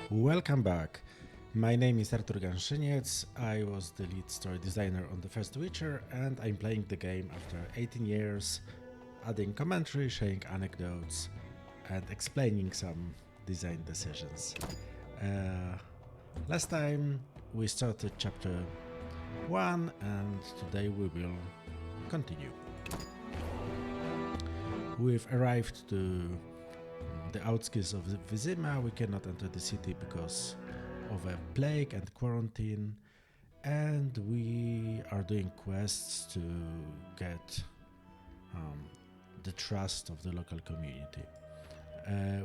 Welcome back. My name is Artur Ganszyniec. I was the lead story designer on the first Witcher, and I'm playing the game after 18 years, adding commentary, sharing anecdotes, and explaining some design decisions. Last time we started chapter 1, and today we will continue. We've arrived to the outskirts of Vizima. We cannot enter the city because of a plague and quarantine, and we are doing quests to get the trust of the local community.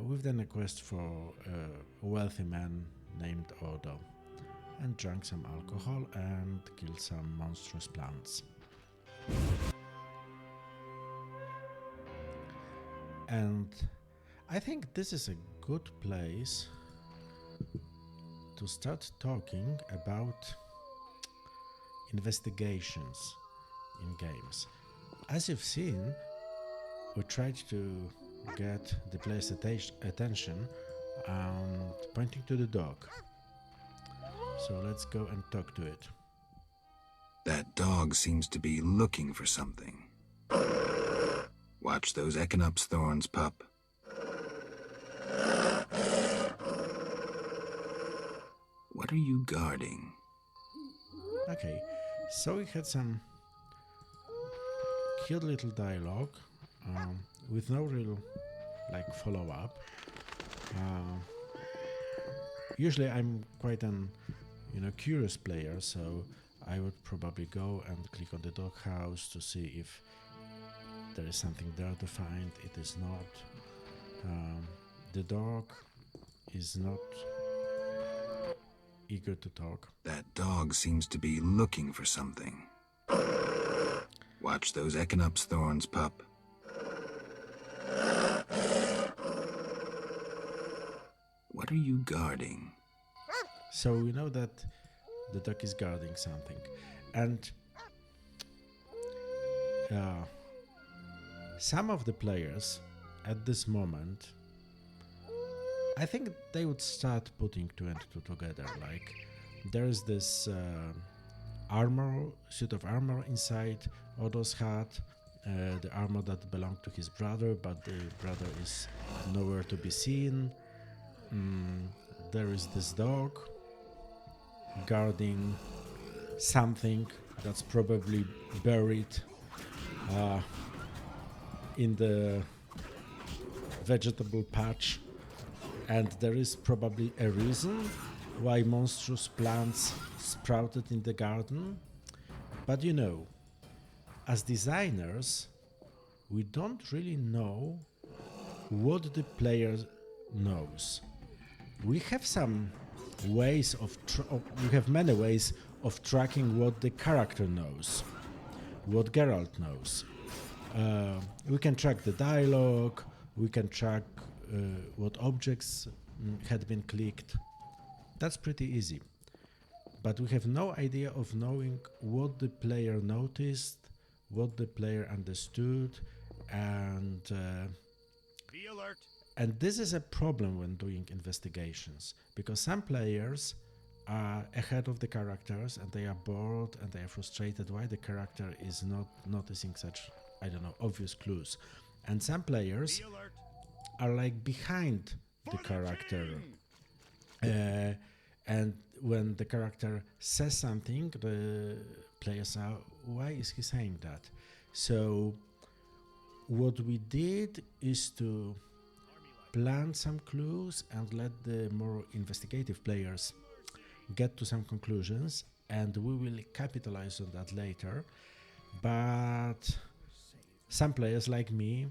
We've done a quest for a wealthy man named Odo, and drank some alcohol and killed some monstrous plants. And I think this is a good place to start talking about investigations in games. As you've seen, we tried to get the player's attention and pointing to the dog. So let's go and talk to it. That dog seems to be looking for something. Watch those Echinop's thorns, pup. What are you guarding? Okay, so we had some cute little dialogue with no real follow-up. Usually I'm quite an curious player, so I would probably go and click on the doghouse to see if there is something there to find. It is not. The dog is not eager to talk. That dog seems to be looking for something. Watch those Echinop's thorns, pup. What are you guarding? So we know that the dog is guarding something, and some of the players at this moment, I think they would start putting two and two together. Like, there's this suit of armor inside Odo's hat, the armor that belonged to his brother, but the brother is nowhere to be seen. There is this dog guarding something that's probably buried in the vegetable patch, and there is probably a reason why monstrous plants sprouted in the garden. But as designers, we don't really know what the player knows. We have some ways we have many ways of tracking what the character knows, what Geralt knows. We can track the dialogue, we can track what objects had been clicked. That's pretty easy. But we have no idea of knowing what the player noticed, what the player understood, and Be alert. And this is a problem when doing investigations, because some players are ahead of the characters and they are bored and they are frustrated why the character is not noticing such, obvious clues. And some players are behind the character. And when the character says something, the players are, why is he saying that? So what we did is to plant some clues and let the more investigative players get to some conclusions, and we will capitalize on that later. But some players like me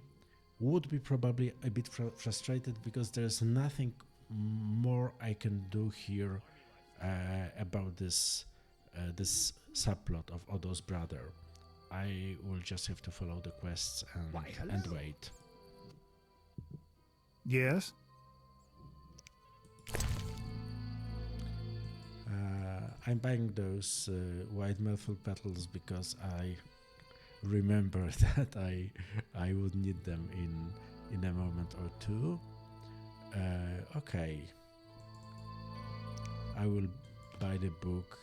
would be probably a bit frustrated because there's nothing more I can do here about this subplot of Odo's brother. I will just have to follow the quests and wait. Yes? I'm buying those white myrtle petals because I remember that I would need them in a moment or two. Okay. I will buy the book,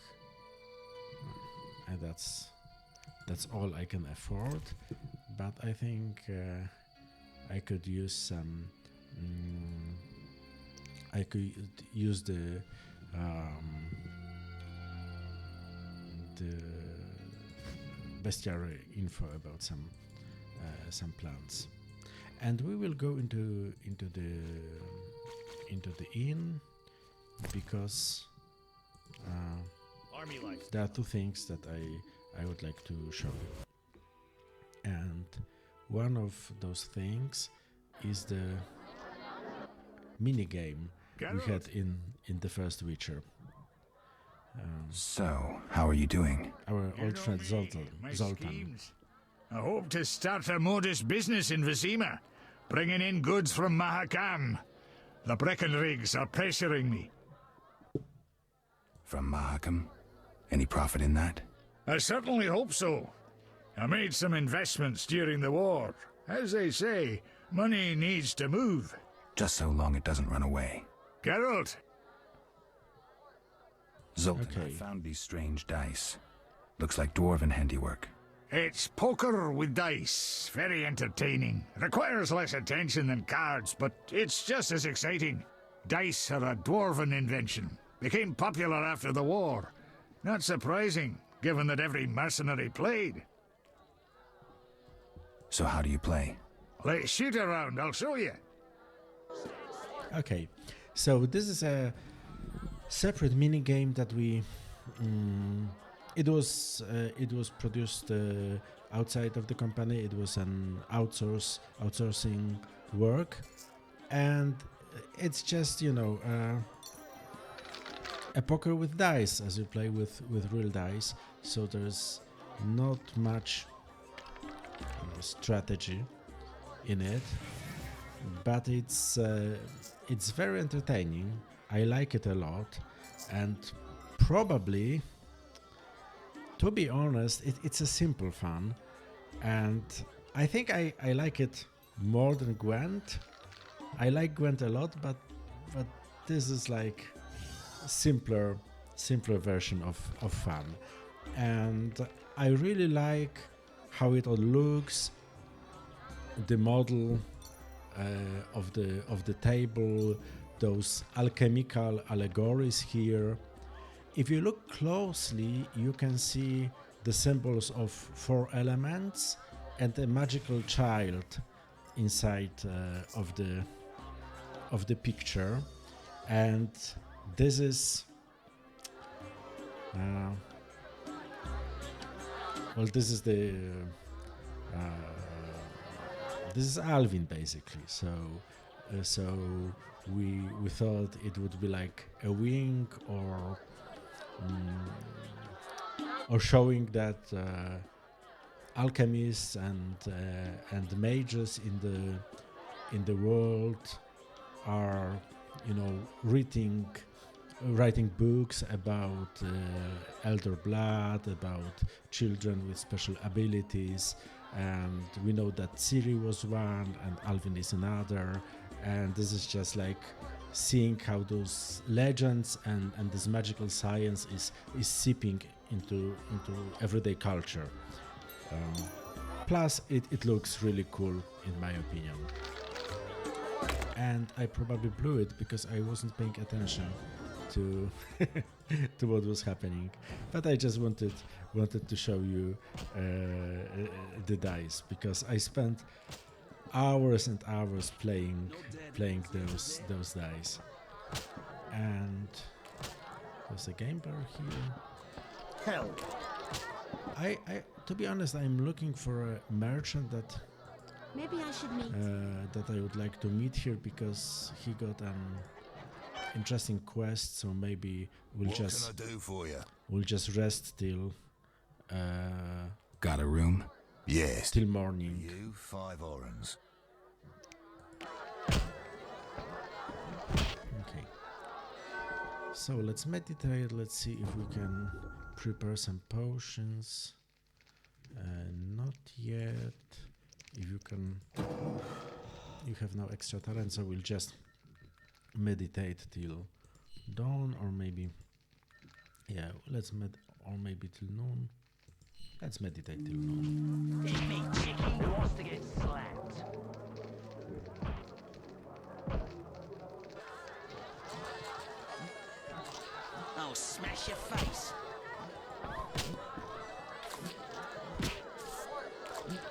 and that's all I can afford. But I think I could use some. I could use the bestiary info about some plants, and we will go into the inn because Army life. there are two things that I would like to show you, and one of those things is the mini game we had in the first Witcher. So, how are you doing? Our You old know friend me, my Zoltan. schemes. I hope to start a modest business in Vizima, bringing in goods from Mahakam. The Breckenrigs are pressuring me. From Mahakam? Any profit in that? I certainly hope so. I made some investments during the war. As they say, money needs to move. Just so long it doesn't run away. Geralt, Zoltan, I Okay. found these strange dice. Looks like dwarven handiwork. it's poker with dice. Very entertaining. Requires less attention than cards, but it's just as exciting. Dice are a dwarven invention. Became popular after the war. Not surprising, given that every mercenary played. So how do you play? Let's shoot around, I'll show you. Okay, so this is a separate mini game that we. It was produced outside of the company. It was an outsourcing work, and it's just a poker with dice as you play with real dice. So there's not much strategy in it, but it's very entertaining. I like it a lot, and probably, to be honest, it's a simple fun, and I think I like it more than Gwent. I like Gwent a lot, but this is like simpler version of fun, and I really like how it all looks. The model of the table, those alchemical allegories here. If you look closely, you can see the symbols of 4 elements and a magical child inside of the picture, and this is this is the this is Alvin basically. So we thought it would be like a wink or showing that alchemists and mages in the world are writing books about elder blood, about children with special abilities, and we know that Ciri was one and Alvin is another, and this is just like seeing how those legends and this magical science is seeping into everyday culture. Plus it looks really cool in my opinion, and I probably blew it because I wasn't paying attention to to what was happening, but I just wanted to show you the dice, because I spent hours and hours playing those dice. And there's a game bar here. Hell. I to be honest, I'm looking for a merchant that Maybe I should meet. that I would like to meet here, because he got an interesting quest. So maybe we'll What can just I do for you? rest till Got a room? Yes. till morning. You 5 orens. Okay. So let's meditate. Let's see if we can prepare some potions. Not yet. If you can, you have no extra talent, so we'll just meditate till dawn, or maybe Yeah, let's or maybe till noon. Let's meditate till noon. Dig me, chicken who wants to get slapped. I'll smash your face.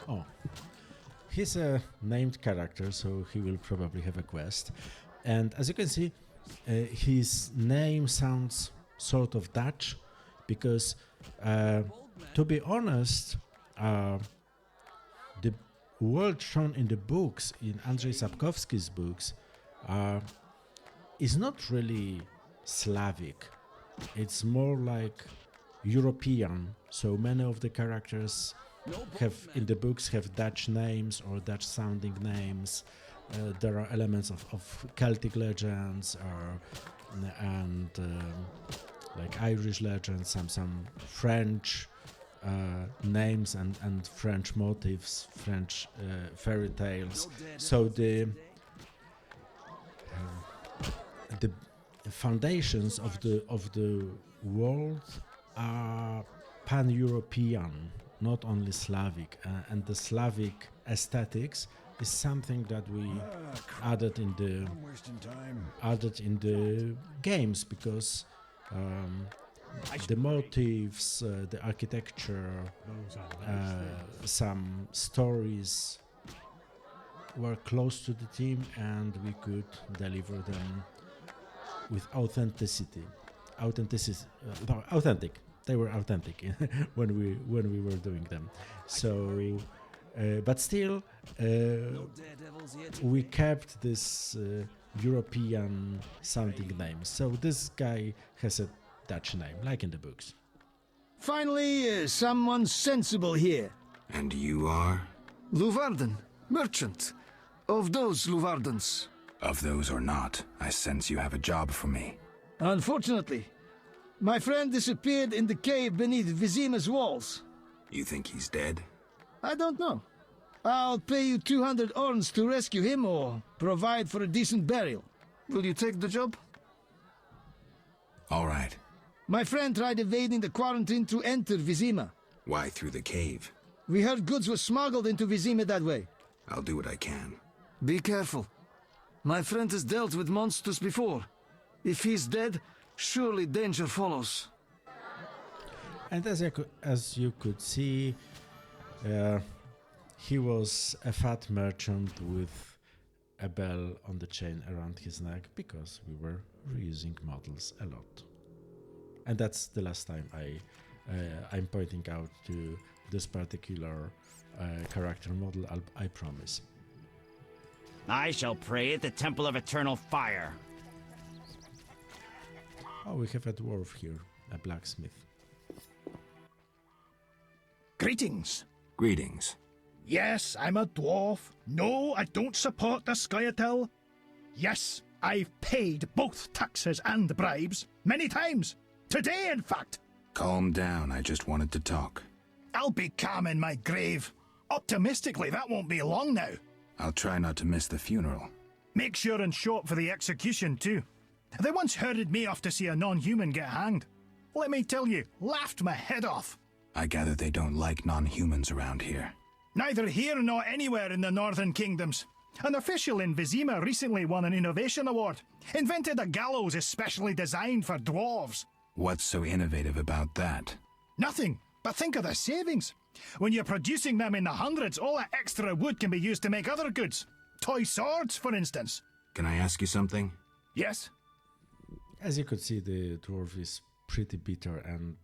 Oh, he's a named character, so he will probably have a quest. And as you can see, his name sounds sort of Dutch, because to be honest, the world shown in the books, in Andrzej Sapkowski's books, is not really Slavic. It's more like European. So many of the characters in the books have Dutch names or Dutch sounding names. There are elements of Celtic legends and like Irish legends, some French names and French motifs, French fairy tales. So the foundations of the world are pan-European, not only Slavic, and the Slavic aesthetics is something that we added in the games, because the motifs, the architecture, some stories were close to the team, and we could deliver them with authenticity. Authentic. They were authentic when we were doing them. So, but still, we kept this European sounding name. So this guy has a Dutch name, like in the books. Finally, someone sensible here. And you are? Luvarden, merchant. Of those Luvardens. Of those or not, I sense you have a job for me. Unfortunately, my friend disappeared in the cave beneath Vizima's walls. You think he's dead? I don't know. I'll pay you 200 orns to rescue him or provide for a decent burial. Will you take the job? All right. My friend tried evading the quarantine to enter Vizima. Why through the cave? We heard goods were smuggled into Vizima that way. I'll do what I can. Be careful. My friend has dealt with monsters before. If he's dead, surely danger follows. And as you could see, he was a fat merchant with a bell on the chain around his neck, because we were reusing models a lot. And that's the last time I'm pointing out to this particular character model, I promise. I shall pray at the Temple of Eternal Fire. Oh, we have a dwarf here, a blacksmith. Greetings. Greetings. Yes, I'm a dwarf. No, I don't support the Skyatel. Yes, I've paid both taxes and bribes many times. Today, in fact. Calm down, I just wanted to talk. I'll be calm in my grave. Optimistically, that won't be long now. I'll try not to miss the funeral. Make sure and show up for the execution, too. They once herded me off to see a non-human get hanged. Let me tell you, laughed my head off. I gather they don't like non-humans around here. Neither here nor anywhere in the Northern Kingdoms. An official in Vizima recently won an innovation award. Invented a gallows especially designed for dwarves. What's so innovative about that? Nothing, but think of the savings. When you're producing them in the hundreds, all that extra wood can be used to make other goods. Toy swords, for instance. Can I ask you something? Yes? As you could see, the dwarf is pretty bitter, and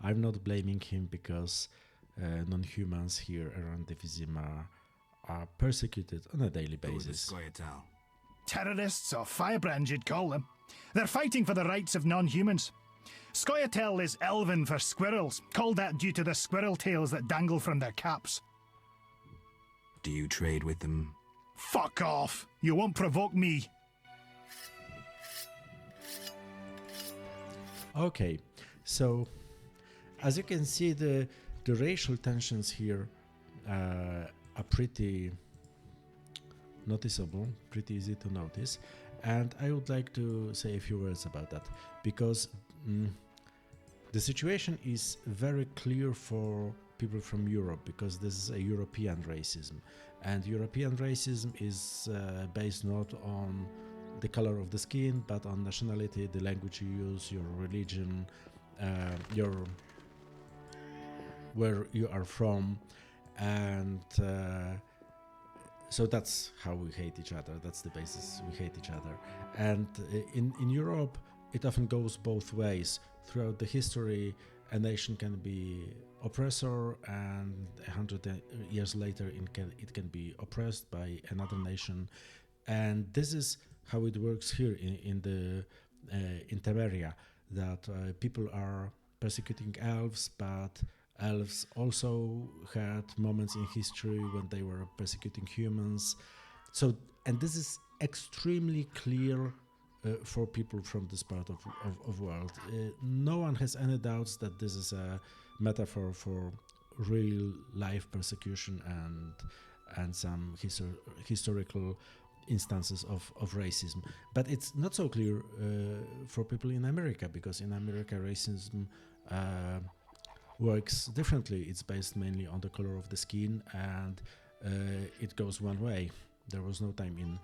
I'm not blaming him, because non-humans here around the Vizima are persecuted on a daily basis. Terrorists or firebrands, you'd call them. They're fighting for the rights of non-humans. Scoia'tael is Elven for squirrels, called that due to the squirrel tails that dangle from their caps. Do you trade with them? Fuck off! You won't provoke me. Okay, so as you can see, the racial tensions here are pretty noticeable, pretty easy to notice, and I would like to say a few words about that, because The situation is very clear for people from Europe because this is a European racism, and European racism is based not on the color of the skin but on nationality, the language you use, your religion, your where you are from, and so that's how we hate each other. That's the basis. We hate each other, and in Europe it often goes both ways. Throughout the history, a nation can be oppressor, and 100 years later it can be oppressed by another nation, and this is how it works here in Temeria, that people are persecuting elves, but elves also had moments in history when they were persecuting humans. So, and this is extremely clear for people from this part of world. No one has any doubts that this is a metaphor for real life persecution and some historical instances of racism. But it's not so clear for people in America, because in America racism works differently. It's based mainly on the color of the skin, and it goes one way. There was no time in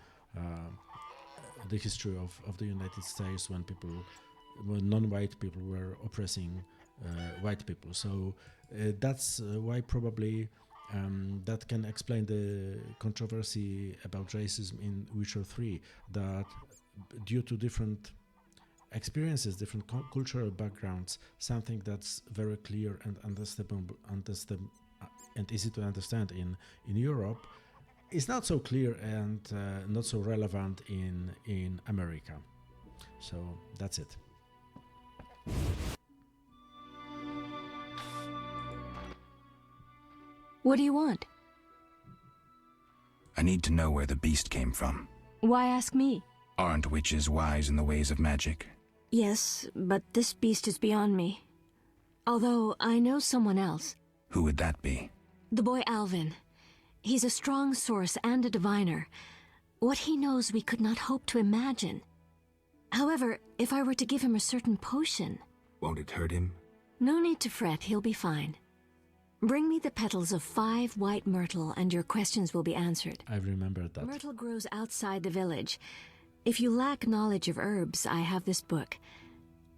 the history of the United States when non-white people were oppressing white people. So that's why probably that can explain the controversy about racism in Witcher 3, that due to different experiences, different cultural backgrounds, something that's very clear and understandable and easy to understand in Europe is not so clear and not so relevant in America. So that's it. What do you want? I need to know where the beast came from. Why ask me? Aren't witches wise in the ways of magic? Yes, but this beast is beyond me. Although I know someone else. Who would that be? The boy Alvin. He's a strong source and a diviner. What he knows we could not hope to imagine. However, if I were to give him a certain potion... Won't it hurt him? No need to fret, he'll be fine. Bring me the petals of 5 white myrtle and your questions will be answered. I remember that. Myrtle grows outside the village. If you lack knowledge of herbs, I have this book.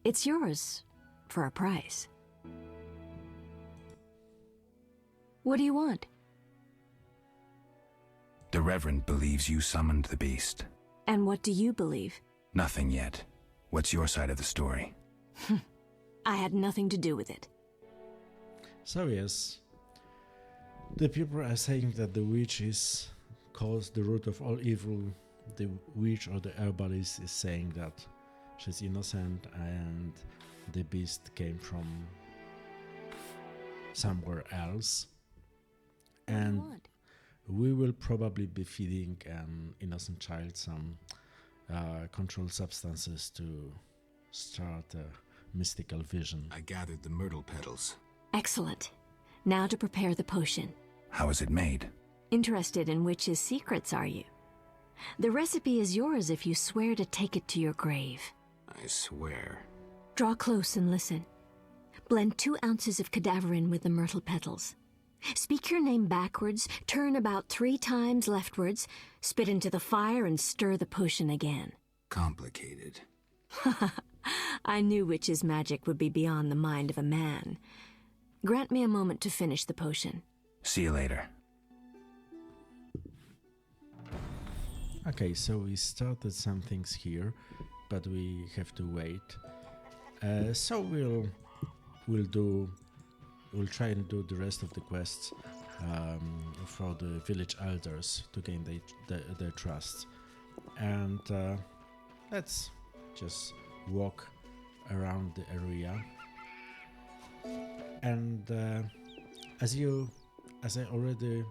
It's yours, for a price. What do you want? The Reverend believes you summoned the beast. And what do you believe? Nothing yet. What's your side of the story? I had nothing to do with it. So yes, the people are saying that the witch is caused the root of all evil. The witch or the herbalist is saying that she's innocent and the beast came from somewhere else. And we will probably be feeding an innocent child some controlled substances to start a mystical vision. I gathered the myrtle petals. Excellent. Now to prepare the potion. How is it made? Interested in witches' secrets, are you? The recipe is yours if you swear to take it to your grave. I swear. Draw close and listen. Blend 2 ounces of cadaverine with the myrtle petals. Speak your name backwards, turn about 3 times leftwards, spit into the fire and stir the potion again. Complicated. I knew witches' magic would be beyond the mind of a man. Grant me a moment to finish the potion. See you later. Okay, so we started some things here, but we have to wait. So we'll try and do the rest of the quests for the village elders to gain their trust. And let's just walk around the area. And as I already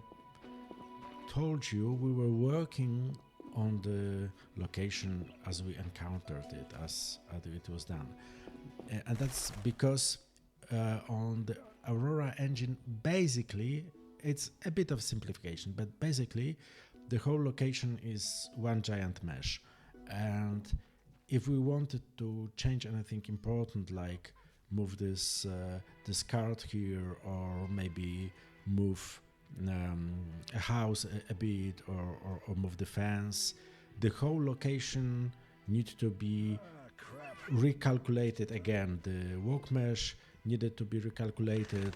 told you, we were working on the location as we encountered it, as it was done. And that's because on the Aurora engine, basically, it's a bit of simplification, but basically the whole location is one giant mesh. And if we wanted to change anything important, like move this card here, or maybe move a house a bit, or move the fence. The whole location needs to be recalculated again. The walk mesh needed to be recalculated,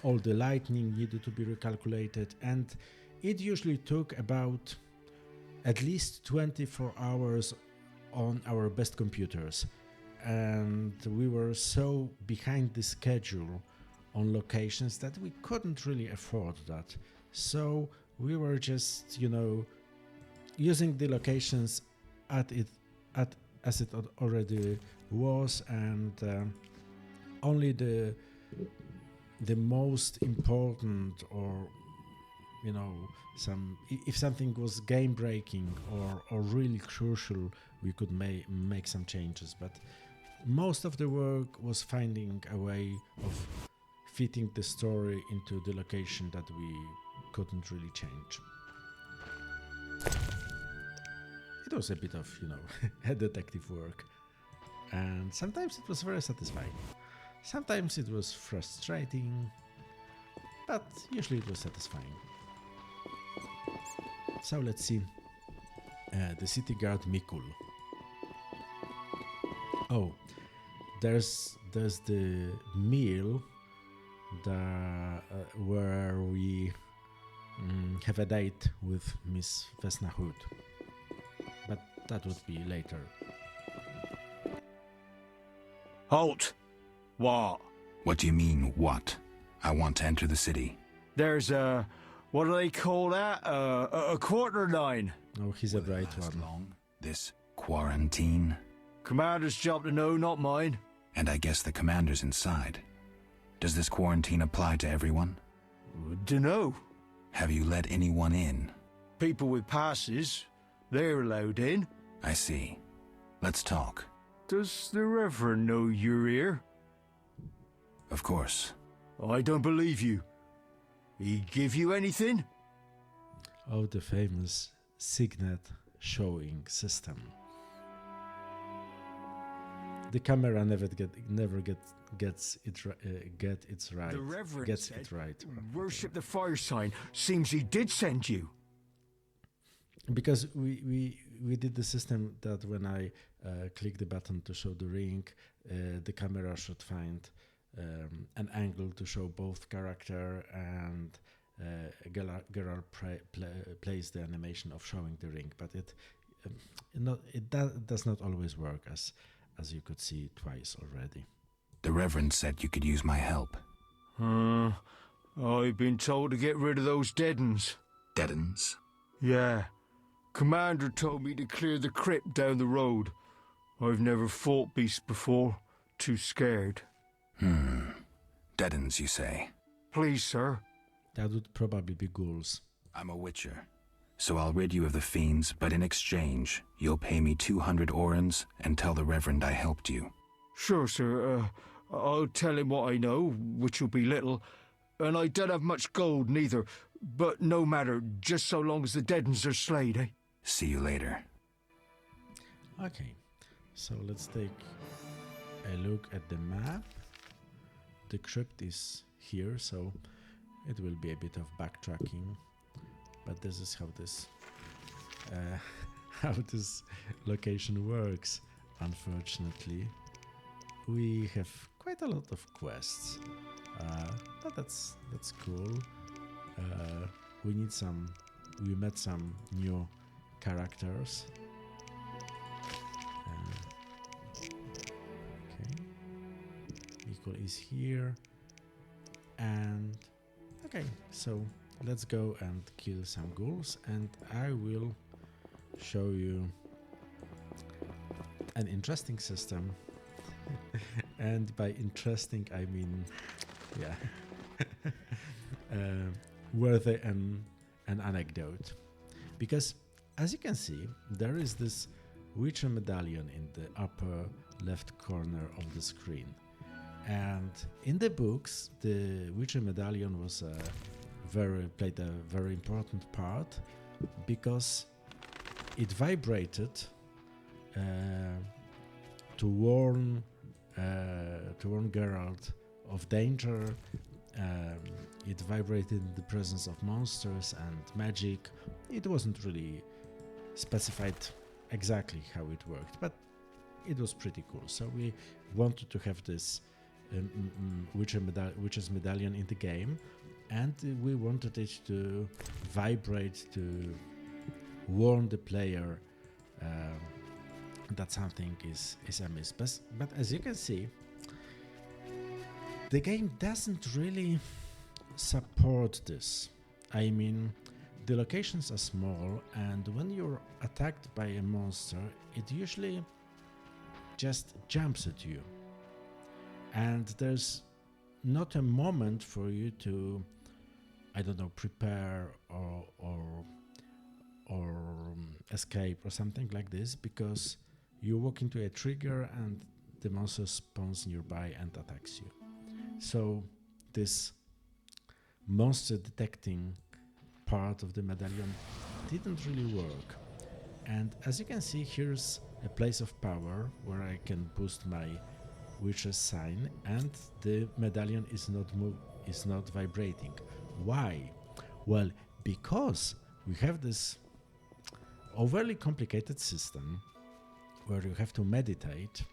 all the lighting needed to be recalculated, and it usually took about at least 24 hours on our best computers. And we were so behind the schedule on locations that we couldn't really afford that. So we were just, using the locations as it already was, and only the most important, or if something was game breaking or really crucial, we could make some changes. But most of the work was finding a way of fitting the story into the location that we couldn't really change. It was a bit of, a detective work, and sometimes it was very satisfying. Sometimes it was frustrating, but usually it was satisfying. So let's see. The city guard Mikul. Oh, there's the meal where we have a date with Miss Vesna Hood. But that would be later. Halt! What? What do you mean, what? I want to enter the city. There's a... what do they call that? A quarter line. Oh, he's a bright one. Long? This quarantine? Commander's job to know, not mine. And I guess the commander's inside. Does this quarantine apply to everyone? Dunno. Have you let anyone in? People with passes, they're allowed in. I see. Let's talk. Does the Reverend know you're here? Of course. I don't believe you. He give you anything? Oh, the famous signet showing system. The camera never gets it right. The Reverend gets said, it right. Worship the fire sign. Seems he did send you. Because we did the system that when I click the button to show the ring, the camera should find an angle to show both character, and Geralt plays the animation of showing the ring. But it does not always work, as you could see twice already. The Reverend said you could use my help. I've been told to get rid of those deadens. Deadens? Yeah. Commander told me to clear the crypt down the road. I've never fought beasts before. Too scared. Deadens, you say? Please, sir. That would probably be ghouls. I'm a witcher, so I'll rid you of the fiends, but in exchange, you'll pay me 200 orens and tell the Reverend I helped you. Sure, sir. I'll tell him what I know, which will be little, and I don't have much gold neither, but no matter, just so long as the deadens are slayed, eh? See you later. Okay, so let's take a look at the map. The crypt is here, so it will be a bit of backtracking, but this is how this location works. Unfortunately, we have quite a lot of quests, but that's cool. We met some new characters. Okay, Mikul is here, and okay, so let's go and kill some ghouls, and I will show you an interesting system. And by interesting I mean, yeah, worthy an anecdote, because as you can see, there is this Witcher medallion in the upper left corner of the screen, and in the books the Witcher medallion played a very important part, because it vibrated to warn to warn Geralt of danger. It vibrated in the presence of monsters and magic. It wasn't really specified exactly how it worked, but it was pretty cool. So we wanted to have this Witch's Medallion in the game, and we wanted it to vibrate to warn the player that something is amiss. But as you can see, the game doesn't really support this. I mean, the locations are small, and when you're attacked by a monster, it usually just jumps at you. And there's not a moment for you to, I don't know, prepare or escape or something like this, because you walk into a trigger and the monster spawns nearby and attacks you. So this monster detecting part of the medallion didn't really work. And as you can see, here's a place of power where I can boost my witch's sign, and the medallion is not vibrating. Why? Well, because we have this overly complicated system where you have to meditate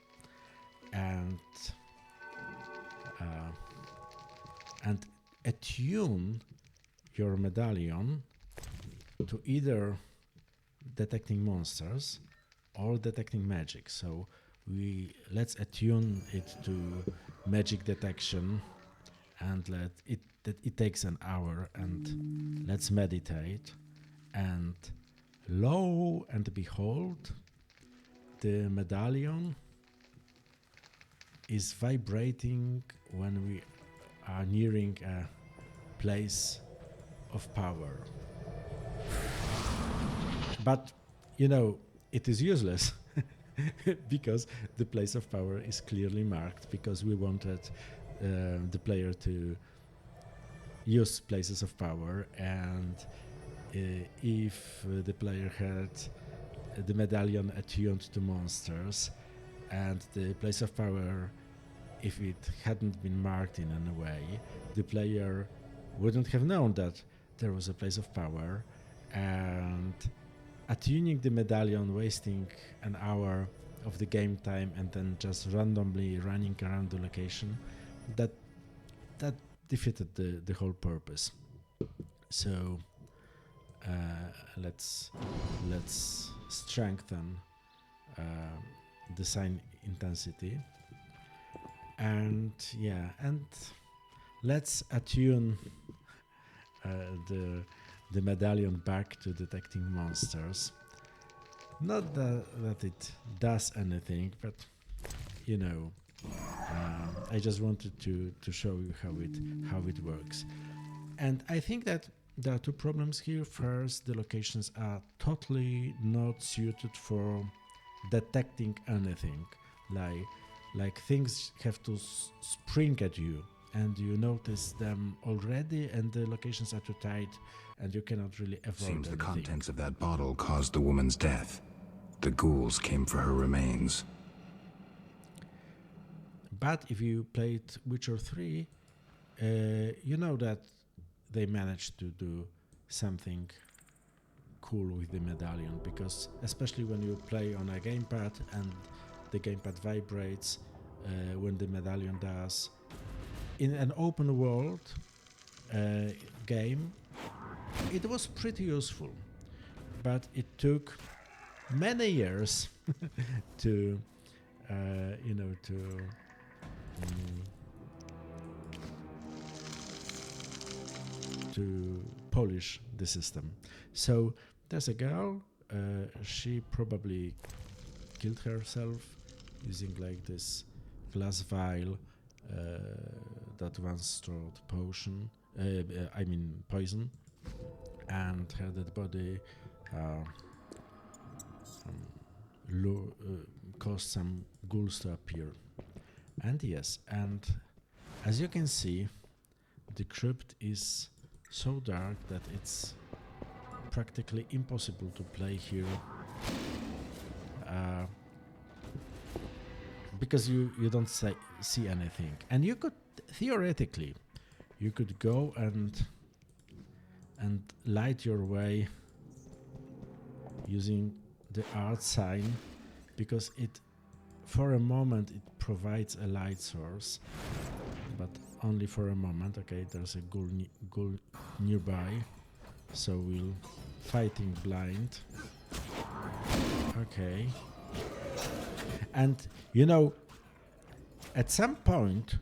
and attune your medallion to either detecting monsters or detecting magic. So let's attune it to magic detection, and it takes an hour, and let's meditate, and lo and behold, the medallion is vibrating when we are nearing a place of power. But, you know, it is useless because the place of power is clearly marked, because we wanted the player to use places of power, and if the player had the medallion attuned to monsters and the place of power, if it hadn't been marked in any way, the player wouldn't have known that there was a place of power, and attuning the medallion, wasting an hour of the game time and then just randomly running around the location, that defeated the whole purpose. So let's strengthen the sign intensity, and let's attune the medallion back to detecting monsters. Not that it does anything, but you know, I just wanted to show you how it works. And I think that there are two problems here. First, the locations are totally not suited for detecting anything. Like things have to spring at you, and you notice them already, and the locations are too tight, and you cannot really avoid Seems anything. the contents of that bottle caused the woman's death. The ghouls came for her remains. But if you played Witcher 3, you know that they managed to do something cool with the medallion, because especially when you play on a gamepad and the gamepad vibrates when the medallion does. In an open world game, it was pretty useful, but it took many years to polish the system. So there's a girl, she probably killed herself using like this glass vial that once stored poison, and her dead body caused some ghouls to appear. And yes, and as you can see, the crypt is so dark that it's practically impossible to play here. because you don't see anything, and you could theoretically you could go and light your way using the art sign, because it for a moment it provides a light source, but only for a moment. Okay, there's a ghoul nearby, so we'll fighting blind. Okay. And you know, at some point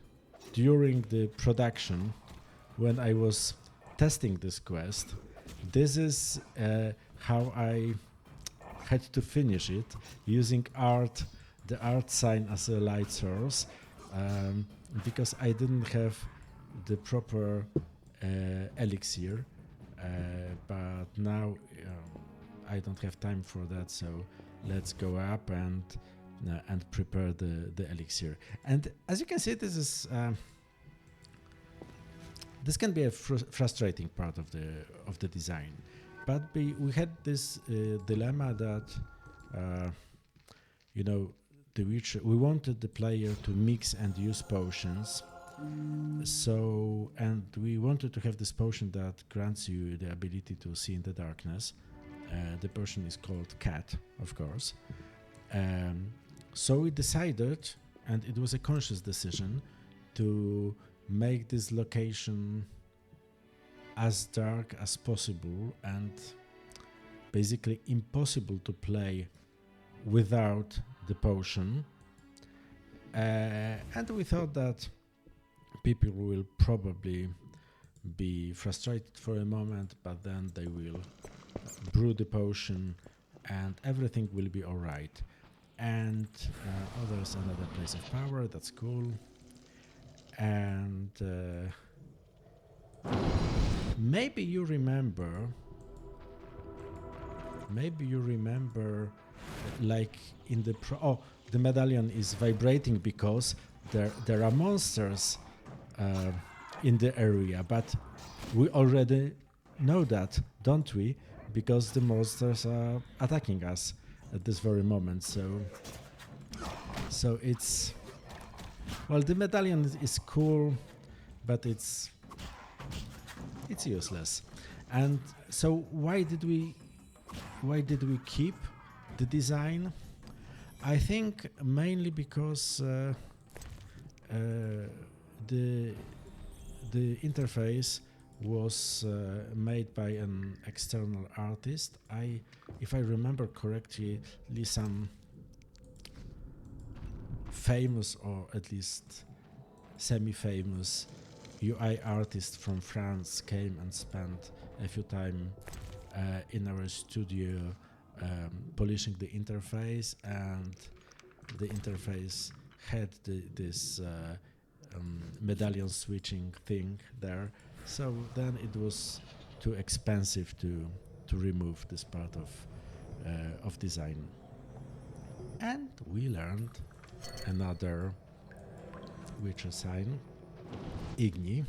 during the production, when I was testing this quest, this is how I had to finish it, using the art sign as a light source, because I didn't have the proper elixir, but now I don't have time for that, so let's go up and prepare the elixir. And as you can see, this is this can be a frustrating part of the design, but we had this dilemma that you know, we wanted the player to mix and use potions, and we wanted to have this potion that grants you the ability to see in the darkness. The potion is called Cat, of course. So we decided, and it was a conscious decision, to make this location as dark as possible and basically impossible to play without the potion. And we thought that people will probably be frustrated for a moment, but then they will brew the potion and everything will be alright. And there's another place of power, that's cool. And maybe you remember, like in the the medallion is vibrating because there are monsters in the area, but we already know that, don't we? Because the monsters are attacking us at this very moment. So it's, well, the medallion is cool, but it's useless. And so why did we keep the design? I think mainly because the interface was made by an external artist. If I remember correctly, some famous, or at least semi-famous UI artist from France came and spent a few time in our studio polishing the interface, and the interface had this medallion switching thing there. So then it was too expensive to remove this part of design. And we learned another Witcher sign, Igni.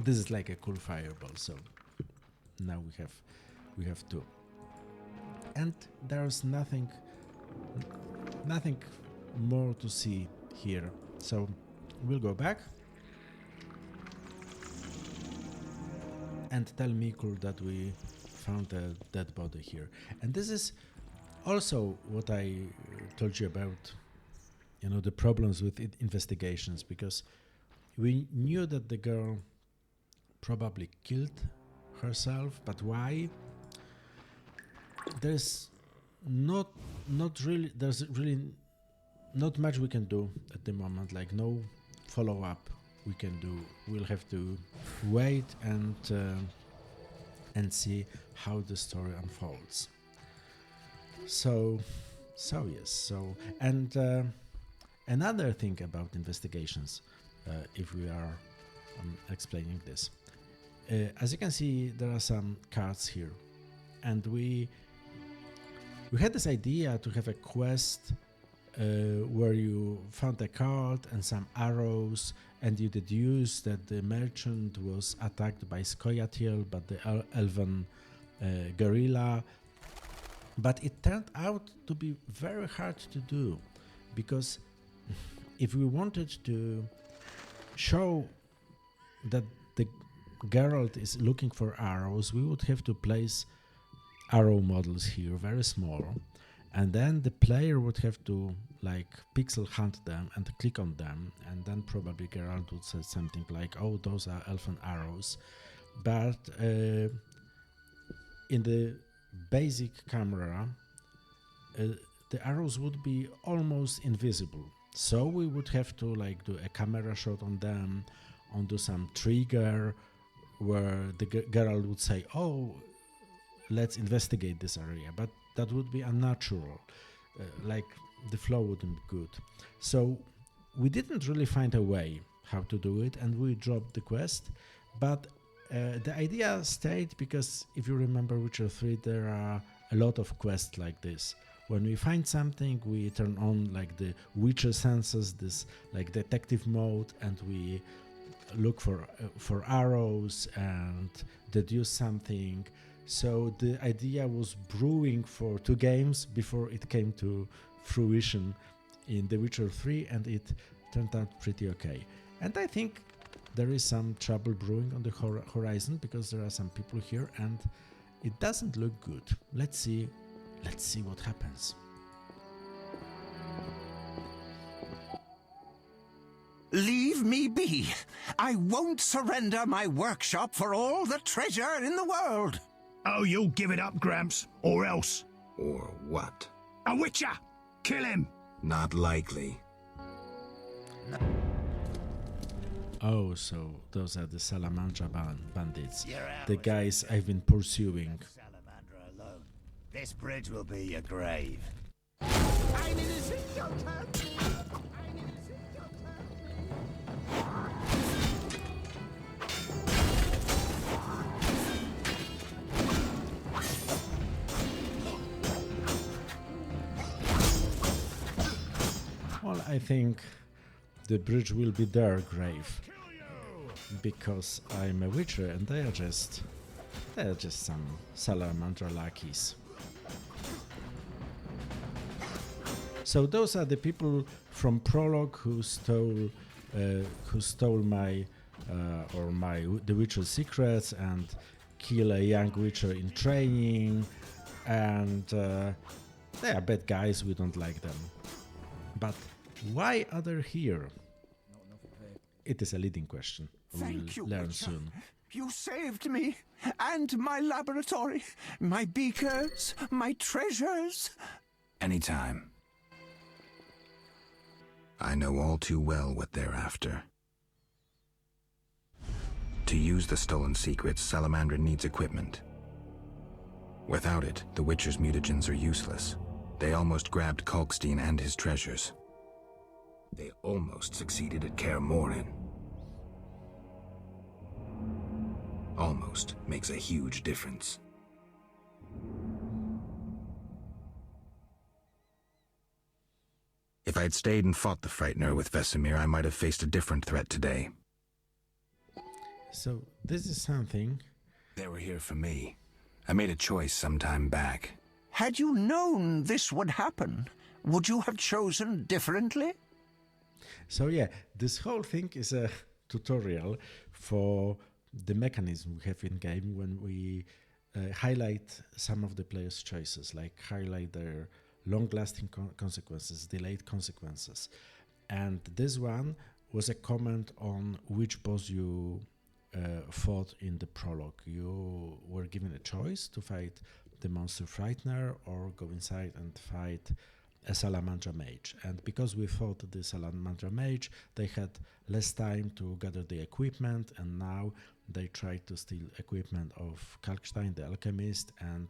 This is like a cool fireball, so now we have two. And there's nothing more to see here. So we'll go back and tell Mikul that we found a dead body here. And this is also what I told you about, you know, the problems with investigations, because we knew that the girl probably killed herself, but why? There's really not much we can do at the moment, like no follow-up we can do. We'll have to wait and see how the story unfolds. So yes. And another thing about investigations, if we are explaining this, as you can see, there are some cards here, and we had this idea to have a quest where you found a card and some arrows, and you deduce that the merchant was attacked by Scoia'tael, but the Elven guerrilla. But it turned out to be very hard to do, because if we wanted to show that the Geralt is looking for arrows, we would have to place arrow models here, very small, and then the player would have to like pixel hunt them and click on them, and then probably Geralt would say something like, oh, those are elven arrows. But in the basic camera, the arrows would be almost invisible. So we would have to like do a camera shot on them, do some trigger where the Geralt would say, oh, let's investigate this area. But that would be unnatural. Like the flow wouldn't be good. So we didn't really find a way how to do it, and we dropped the quest. But the idea stayed because if you remember Witcher 3, there are a lot of quests like this. When we find something, we turn on like the Witcher senses, this like detective mode, and we look for arrows and deduce something. So the idea was brewing for 2 games before it came to fruition in The Witcher 3, and it turned out pretty okay. And I think there is some trouble brewing on the horizon because there are some people here and it doesn't look good. Let's see what happens. Leave me be. I won't surrender my workshop for all the treasure in the world. Oh, you'll give it up, Gramps, or else. Or what? A Witcher! Kill him! Not likely. Oh, so those are the Salamandra bandits. You're out The with guys I've been pursuing. Salamander alone. This bridge will be your grave. Well, I think the bridge will be their grave. Because I'm a Witcher and they are just some Salamander lackeys. So those are the people from Prologue who stole my The Witcher secrets and kill a young Witcher in training, and they are bad guys. We don't like them. But why are they here? It is a leading question. Thank you, We'll learn Witcher. soon. You saved me, and my laboratory, my beakers, my treasures. Anytime. I know all too well what they're after. To use the stolen secrets, Salamander needs equipment. Without it, the Witcher's mutagens are useless. They almost grabbed Kalkstein and his treasures. They almost succeeded at Kaer Morhen. Almost makes a huge difference. If I'd stayed and fought the Frightener with Vesemir, I might have faced a different threat today. So this is something. They were here for me. I made a choice some time back. Had you known this would happen, would you have chosen differently? So yeah, this whole thing is a tutorial for the mechanism we have in game when we highlight some of the players' choices, like highlight their long-lasting consequences, delayed consequences. And this one was a comment on which boss you fought in the prologue. You were given a choice to fight the monster Frightener or go inside and fight a Salamander mage. And because we fought the Salamander mage, they had less time to gather the equipment, and now they tried to steal equipment of Kalkstein, the alchemist, and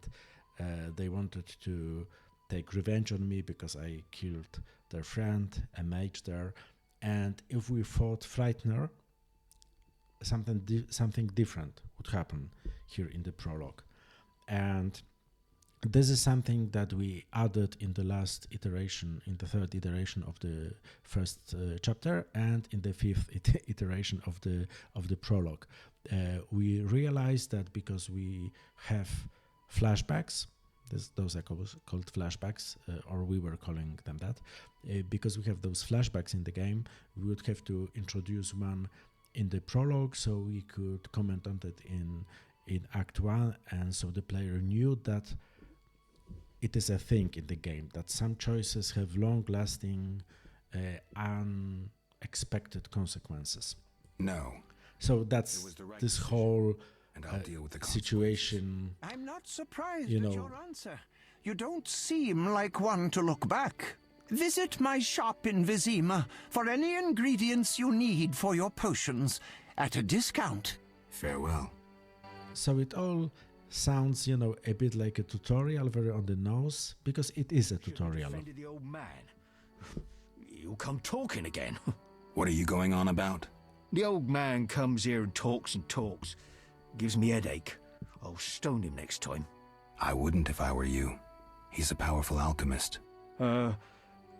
they wanted to take revenge on me because I killed their friend, a mage there. And if we fought Frightener, something different would happen here in the prologue. And this is something that we added in the last iteration, in the third iteration of the first chapter, and in the fifth iteration of the prologue. We realized that because we have flashbacks Those are called flashbacks, or we were calling them that. Because we have those flashbacks in the game, we would have to introduce one in the prologue, so we could comment on it in Act 1, and so the player knew that it is a thing in the game, that some choices have long-lasting, unexpected consequences. No. So that's this whole And I'll deal with the situation. I'm not surprised You at know- your answer. You don't seem like one to look back. Visit my shop in Vizima for any ingredients you need for your potions at a discount. Farewell. So it all sounds, a bit like a tutorial, very on the nose, because it is a tutorial. Defended the old man. You come talking again. What are you going on about? The old man comes here and talks. Gives me headache. I'll stone him next time. I wouldn't if I were you. He's a powerful alchemist.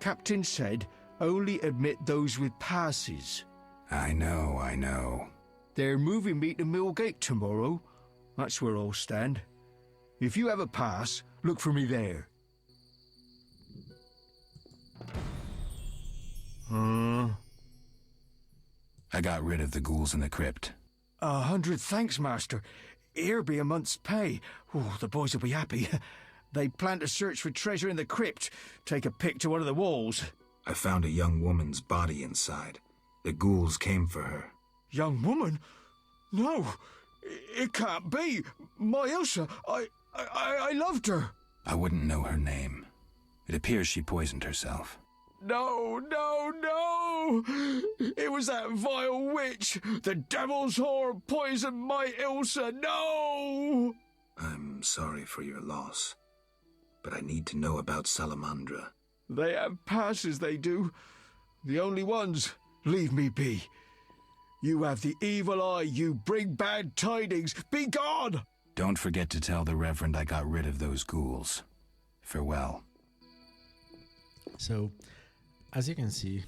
Captain said only admit those with passes. I know. They're moving me to Millgate tomorrow. That's where I'll stand. If you have a pass, look for me there. I got rid of the ghouls in the crypt. 100 thanks, Master. Here be a month's pay. Oh, the boys will be happy. They plan to search for treasure in the crypt. Take a pick to one of the walls. I found a young woman's body inside. The ghouls came for her. Young woman? No, it can't be. My Ilsa, I loved her. I wouldn't know her name. It appears she poisoned herself. No! It was that vile witch! The devil's whore poisoned my Ilsa! No! I'm sorry for your loss, but I need to know about Salamandra. They have passes, they do. The only ones. Leave me be. You have the evil eye, you bring bad tidings. Be gone! Don't forget to tell the Reverend I got rid of those ghouls. Farewell. So, as you can see,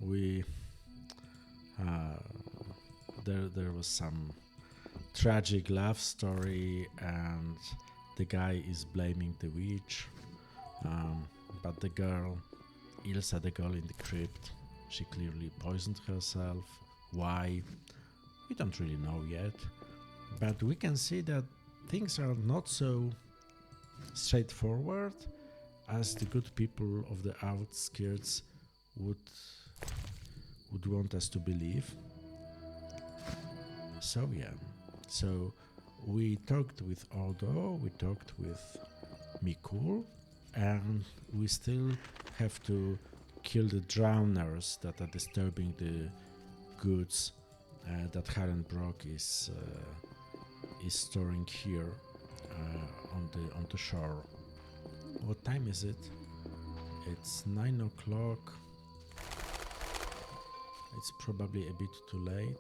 we there was some tragic love story, and the guy is blaming the witch, but the girl, Ilsa, the girl in the crypt, she clearly poisoned herself. Why? We don't really know yet, but we can see that things are not so straightforward as the good people of the outskirts would want us to believe. So yeah, so we talked with Odo, we talked with Mikul, and we still have to kill the drowners that are disturbing the goods that Harenbrock is storing here on the shore. What time is it? It's 9 o'clock. It's probably a bit too late,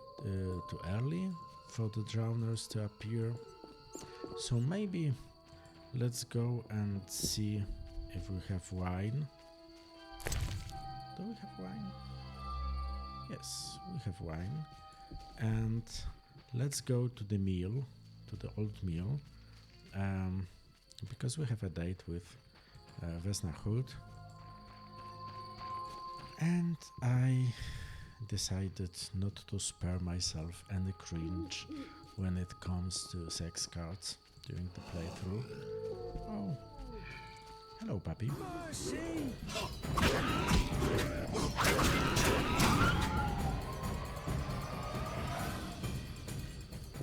too early for the drowners to appear. So maybe let's go and see if we have wine. Do we have wine? Yes, we have wine. And let's go to the mill, to the old mill, because we have a date with Vesna Hood. And I decided not to spare myself any cringe when it comes to sex cards during the playthrough. Oh, hello, puppy.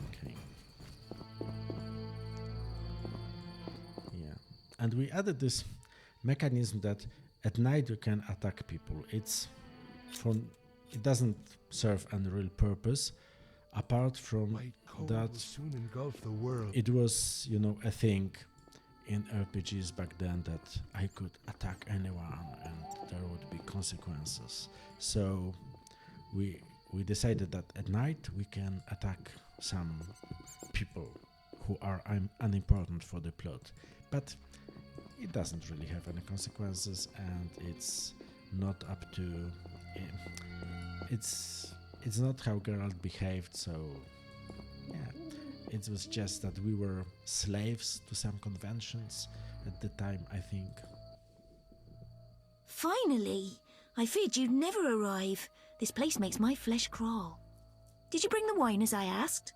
Okay. Yeah, and we added this mechanism that at night you can attack people. It doesn't serve any real purpose apart from that it was, a thing in RPGs back then that I could attack anyone and there would be consequences. So we decided that at night we can attack some people who are unimportant for the plot, but it doesn't really have any consequences, and it's not up to it's not how Geralt behaved. So yeah, It was just that we were slaves to some conventions at the time, I think. Finally! I feared you'd never arrive. This place makes my flesh crawl. Did you bring the wine as I asked?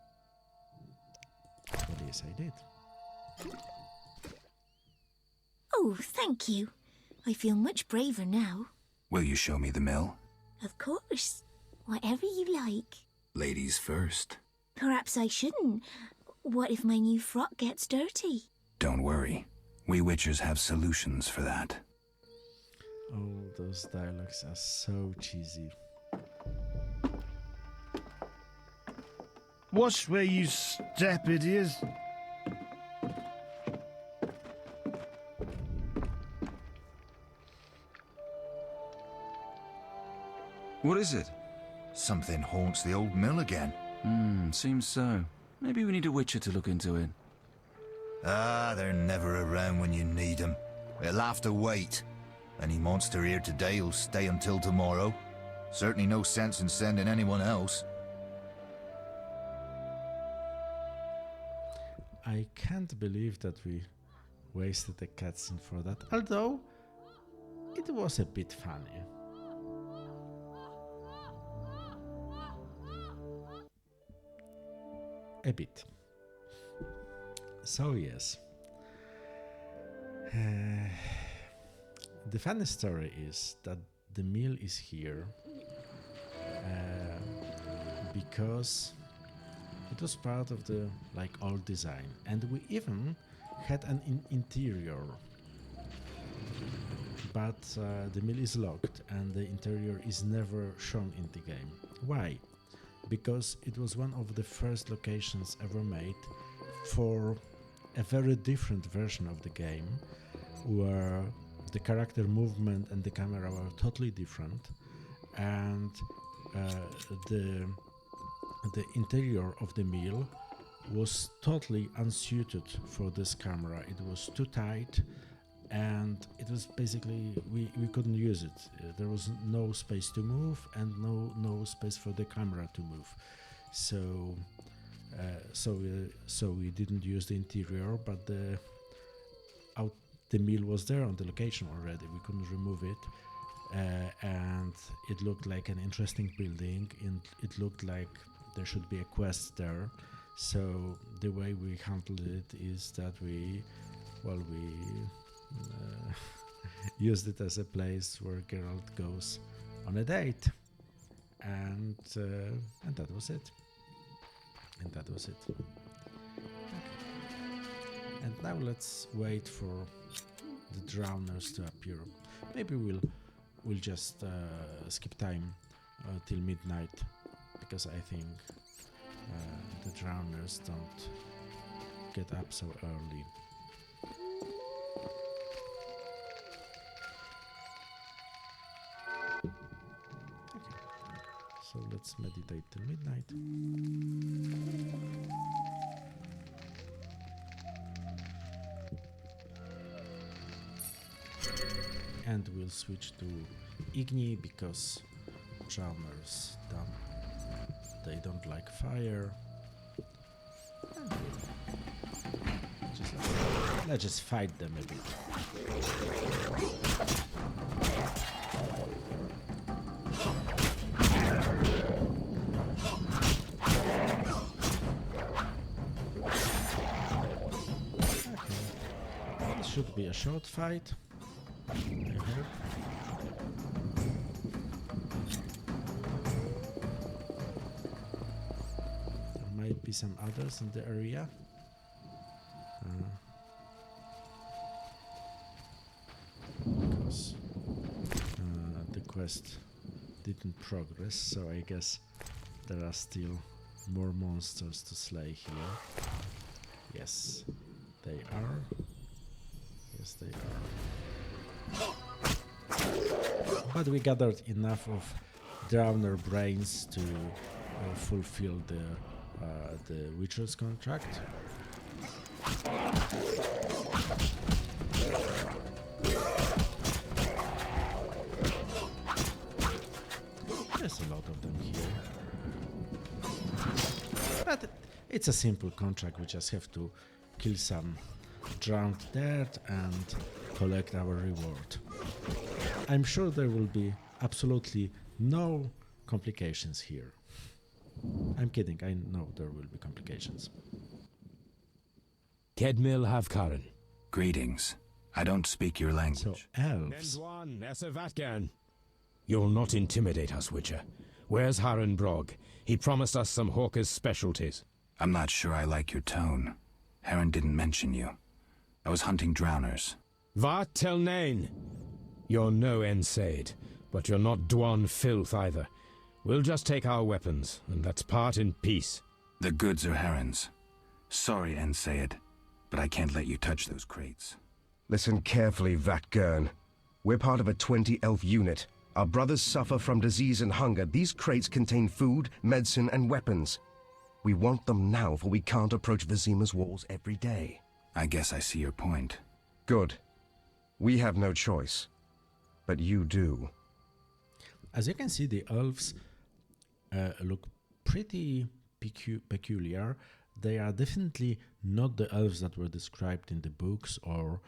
Well, yes, I did. Oh, thank you. I feel much braver now. Will you show me the mill? Of course. Whatever you like. Ladies first. Perhaps I shouldn't. What if my new frock gets dirty? Don't worry. We witchers have solutions for that. Oh, those dialogues are so cheesy. Watch where you step, idiots. What is it? Something haunts the old mill again. Seems so. Maybe we need a witcher to look into it. Ah, they're never around when you need them. It'll have to wait. Any monster here today will stay until tomorrow. Certainly no sense in sending anyone else. I can't believe that we wasted a cutscene for that, although it was a bit funny. A bit. So yes. The funny story is that the mill is here because it was part of the old design, and we even had an interior, but the mill is locked and the interior is never shown in the game. Why? Because it was one of the first locations ever made for a very different version of the game, where the character movement and the camera were totally different, and the interior of the mill was totally unsuited for this camera. It was too tight, and it was basically we couldn't use it. There was no space to move and no space for the camera to move. So we didn't use the interior, but the mill was there on the location already. We couldn't remove it, and it looked like an interesting building, and it looked like there should be a quest there. So the way we handled it is that we used it as a place where Geralt goes on a date, and that was it. And that was it. Okay. And now let's wait for the drowners to appear. Maybe we'll just skip time till midnight, because I think the drowners don't get up so early. Okay. So let's meditate till midnight. And we'll switch to Igni because drowners don't like fire. Let's just fight them a bit. Okay. This should be a short fight. I hope. There might be some others in the area. Because the quest didn't progress, so I guess there are still more monsters to slay here. Yes, they are. Yes, they are. But we gathered enough of drowner brains to fulfill the Witcher's contract. There's a lot of them here. But It's a simple contract. We just have to kill some drowned dirt and collect our reward. I'm sure there will be absolutely no complications here. I'm kidding, I know there will be complications. Kedmil Havkaran. Greetings. I don't speak your language. So, elves. Nendwan Esavatgan. You'll not intimidate us, Witcher. Where's Harren Brog? He promised us some hawker's specialties. I'm not sure I like your tone. Harren didn't mention you. I was hunting drowners. Vat tel nain. You're no Ensaid, but you're not Dwan filth either. We'll just take our weapons, and let's part in peace. The goods are Harren's. Sorry, Ensaid, but I can't let you touch those crates. Listen carefully, Vatgern. We're part of a 20-elf unit. Our brothers suffer from disease and hunger. These crates contain food, medicine, and weapons. We want them now, for we can't approach Vizima's walls every day. I guess I see your point. Good. We have no choice. But you do. As you can see, the elves look pretty peculiar. They are definitely not the elves that were described in the books, or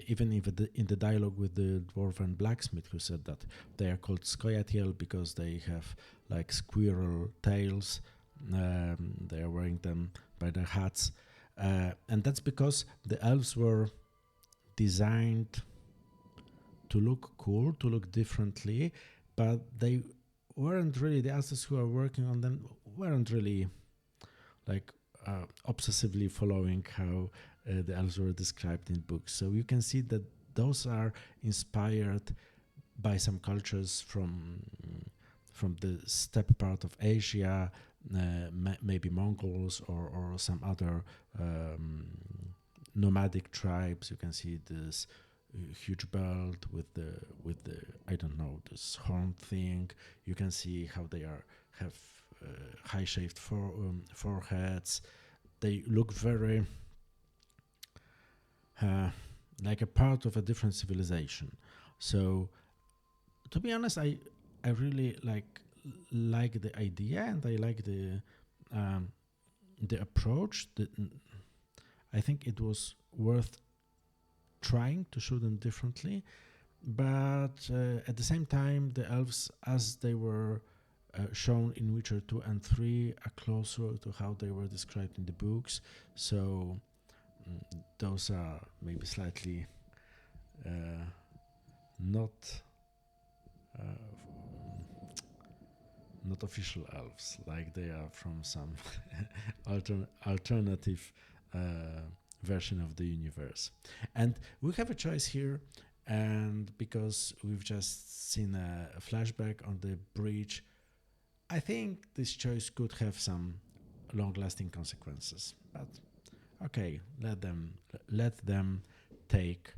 even in the dialogue with the dwarven blacksmith, who said that they are called Skoyatiel because they have like squirrel tails. They are wearing them by their hats. And that's because the elves were designed to look cool, to look differently, but they weren't really, the artists who are working on them weren't really like obsessively following how the elves were described in books. So you can see that those are inspired by some cultures from the steppe part of Asia, maybe Mongols or some other nomadic tribes. You can see this huge belt with the I don't know, this horn thing. You can see how they have high shaved foreheads. They look very like a part of a different civilization. So to be honest, I really like the idea, and I like the approach. I think it was worth trying to show them differently, but at the same time, the elves, as they were shown in Witcher 2 and 3, are closer to how they were described in the books. So those are maybe slightly not official elves, like they are from some alternative version of the universe. And we have a choice here, and because we've just seen a flashback on the bridge, I think this choice could have some long-lasting consequences. But okay, let them take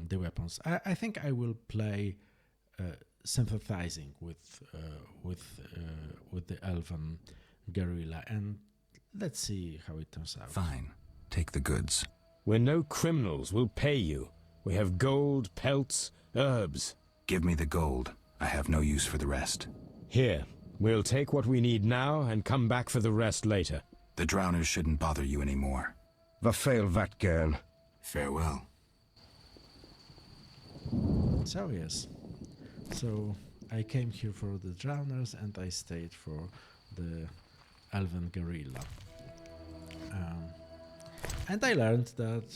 the weapons. I think I will play sympathizing with the elven guerrilla, and let's see how it turns out. Fine. Take the goods. We're no criminals. We'll pay you. We have gold, pelts, herbs. Give me the gold. I have no use for the rest. Here. We'll take what we need now and come back for the rest later. The drowners shouldn't bother you anymore. Vafail Vatgern. Farewell. So yes. So I came here for the drowners, and I stayed for the elven guerrilla. And I learned that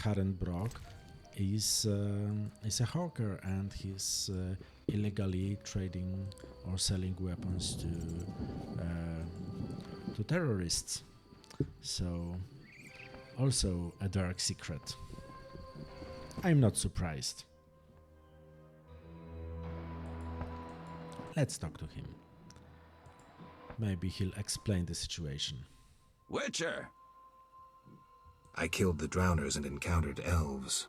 Harren Brog is a hawker, and he's illegally trading or selling weapons to terrorists. So also a dark secret. I'm not surprised. Let's talk to him. Maybe he'll explain the situation. Witcher! I killed the drowners and encountered elves.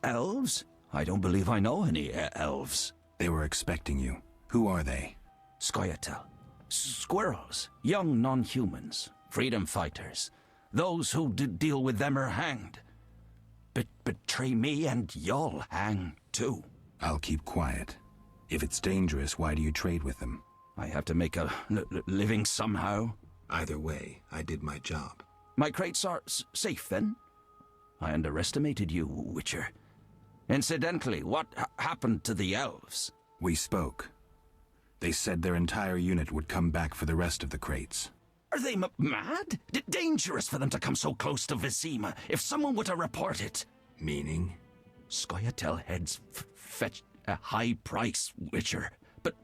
Elves? I don't believe I know any elves. They were expecting you. Who are they? Skoyatel. Squirrels. Young non-humans. Freedom fighters. Those who deal with them are hanged. Betray me and you'll hang too. I'll keep quiet. If it's dangerous, why do you trade with them? I have to make a living somehow. Either way, I did my job. My crates are safe, then? I underestimated you, Witcher. Incidentally, what happened to the elves? We spoke. They said their entire unit would come back for the rest of the crates. Are they mad? Dangerous for them to come so close to Vizima. If someone were to report it... Meaning? Scoia'tael heads fetch a high price, Witcher. But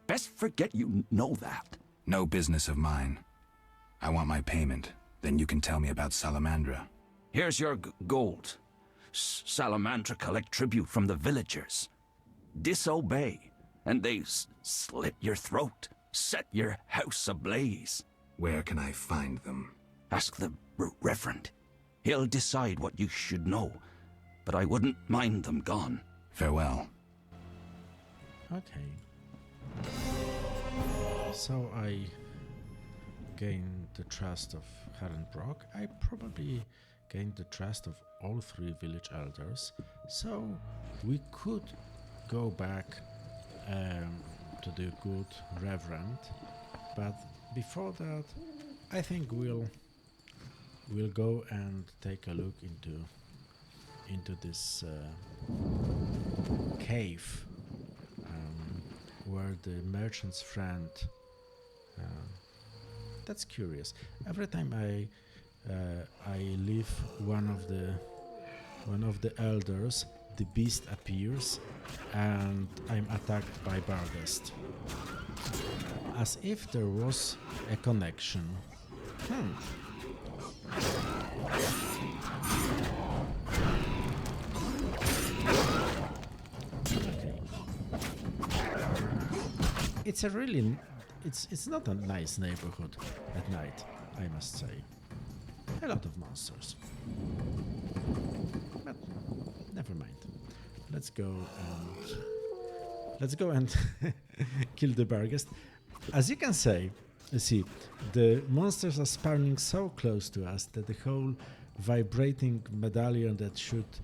best forget you know that. No business of mine. I want my payment. Then you can tell me about Salamandra. Here's your gold. Salamandra collect tribute from the villagers. Disobey, and they slit your throat, set your house ablaze. Where can I find them? Ask the Reverend. He'll decide what you should know, but I wouldn't mind them gone. Farewell. Okay. So I gained the trust of Herrenbrock. I probably gained the trust of all 3 village elders, so we could go back to the good Reverend, but before that I think we'll go and take a look into this cave where the merchant's friend. That's curious. Every time I leave one of the elders, the beast appears, and I'm attacked by Barghest. As if there was a connection. Okay. It's a really... It's not a nice neighborhood at night, I must say. A lot of monsters. But never mind. Let's go and kill the Barghest. As you can see, the monsters are spawning so close to us that the whole vibrating medallion that should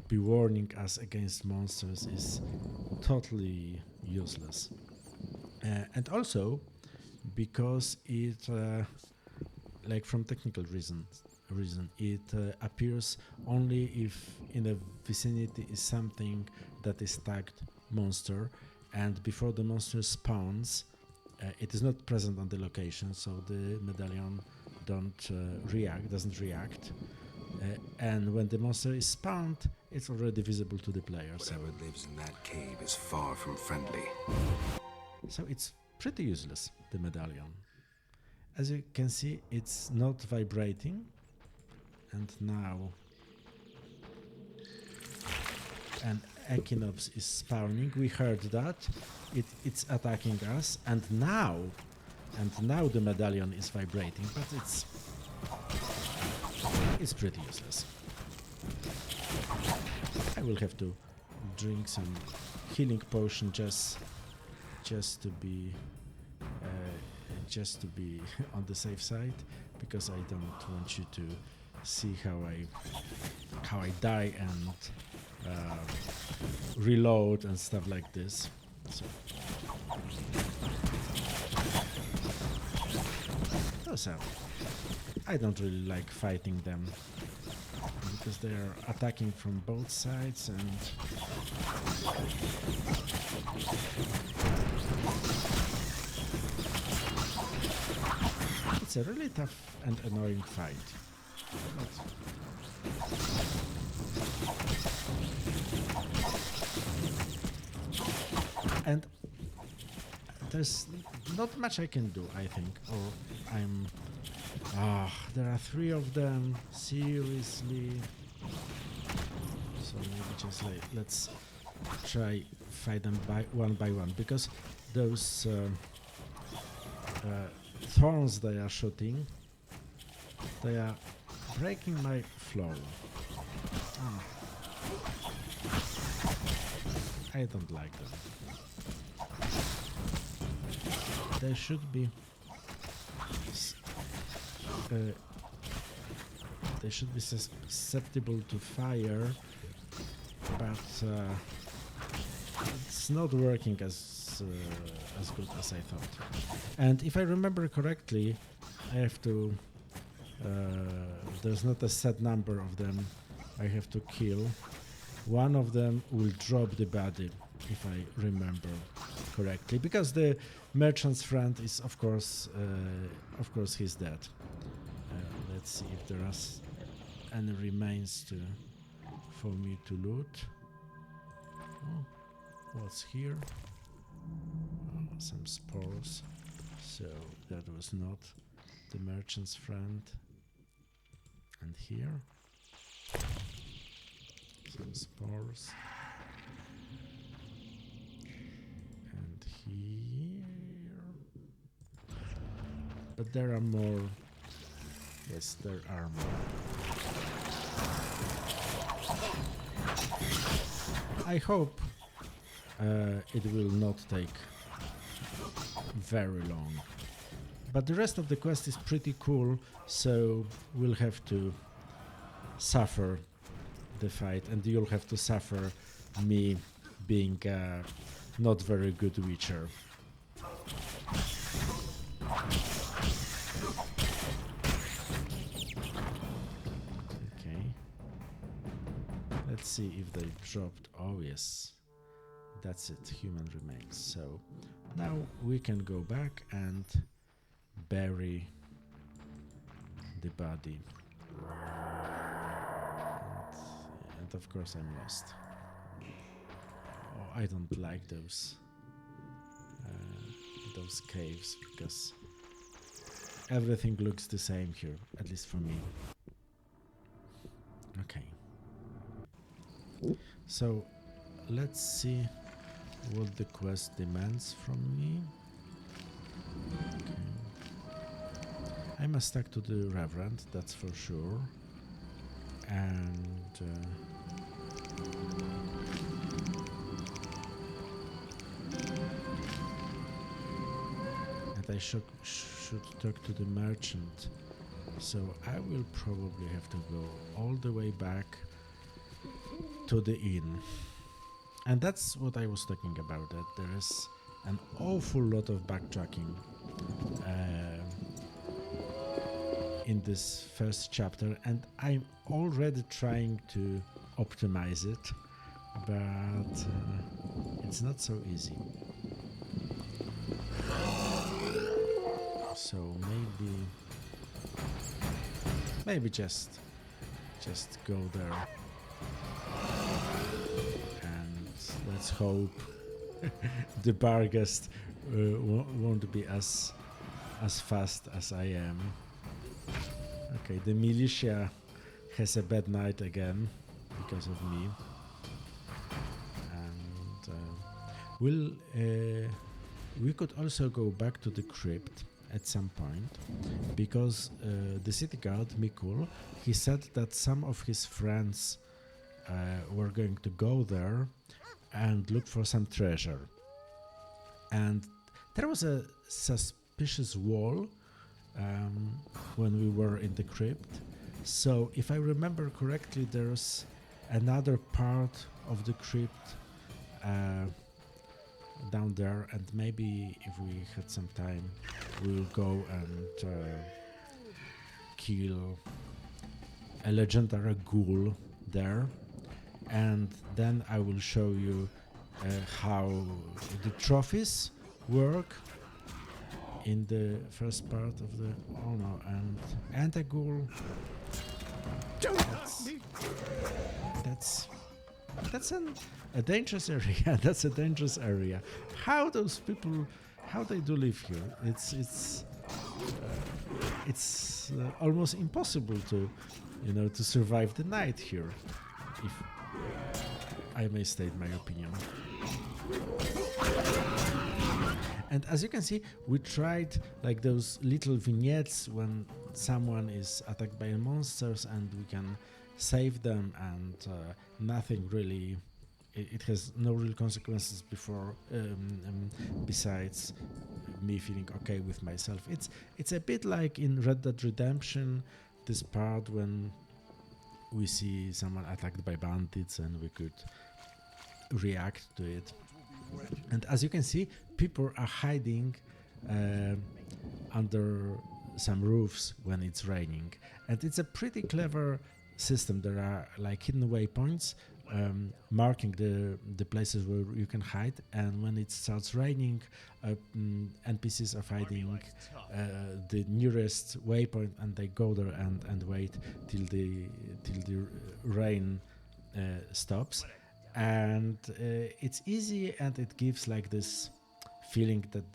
be warning us against monsters is totally useless. And also because it, like from technical reason, it appears only if in the vicinity is something that is tagged monster, and before the monster spawns, it is not present on the location, so the medallion doesn't react. And when the monster is spawned, it's already visible to the player. Whatever lives in that cave is far from friendly. So it's pretty useless, the medallion. As you can see, it's not vibrating, and now an Echinops is spawning. We heard that. It's attacking us, and now the medallion is vibrating, but it's pretty useless. I will have to drink some healing potion just to be on the safe side, because I don't want you to see how I die and reload and stuff like this. So I don't really like fighting them because they are attacking from both sides, and it's a really tough and annoying fight. And there's not much I can do, I think, or I'm... there are 3 of them, seriously? So maybe just like, let's try fight them one by one, because those thorns they are shooting, they are breaking my flow. I don't like them. They should be susceptible to fire, but it's not working as as good as I thought. And if I remember correctly, I have to. There's not a set number of them I have to kill. One of them will drop the body, if I remember correctly, because the merchant's friend is, of course, he's dead. Let's see if there are any remains for me to loot. Oh, what's here? Oh, some spores. So that was not the merchant's friend. And here, some spores. And here. But there are more. Yes, there are more. I hope it will not take very long. But the rest of the quest is pretty cool, so we'll have to suffer the fight, and you'll have to suffer me being a not very good witcher. Okay. Let's see if they dropped. Oh yes, that's it, human remains. So now we can go back and bury the body. And of course I'm lost. Oh, I don't like those caves, because everything looks the same here, at least for me. Okay. So let's see what the quest demands from me. Okay. I must stick to the Reverend, that's for sure. And I should talk to the merchant. So I will probably have to go all the way back to the inn. And that's what I was talking about, that there is an awful lot of backtracking in this first chapter, and I'm already trying to optimize it, but it's not so easy. So maybe just go there, and let's hope the Barghest won't be as fast as I am. Okay, the militia has a bad night again because of me. And we could also go back to the crypt at some point, because the city guard, Mikul, he said that some of his friends were going to go there and look for some treasure. And there was a suspicious wall when we were in the crypt. So if I remember correctly, there's another part of the crypt down there, and maybe if we had some time, we'll go and kill a legendary ghoul there, and then I will show you how the trophies work in the first part of the... Oh no, and a ghoul. That's a dangerous area. That's a dangerous area. How those people, how they do live here? It's almost impossible to survive the night here, if I may state my opinion. And as you can see, we tried like those little vignettes when someone is attacked by monsters, and we can save them, and nothing really, it has no real consequences besides me feeling okay with myself. It's a bit like in Red Dead Redemption, this part when we see someone attacked by bandits and we could react to it. And as you can see, people are hiding under some roofs when it's raining. And it's a pretty clever system. There are like hidden waypoints marking the places where you can hide, and when it starts raining, NPCs are finding the nearest waypoint, and they go there and wait till the rain stops. And it's easy, and it gives like this feeling that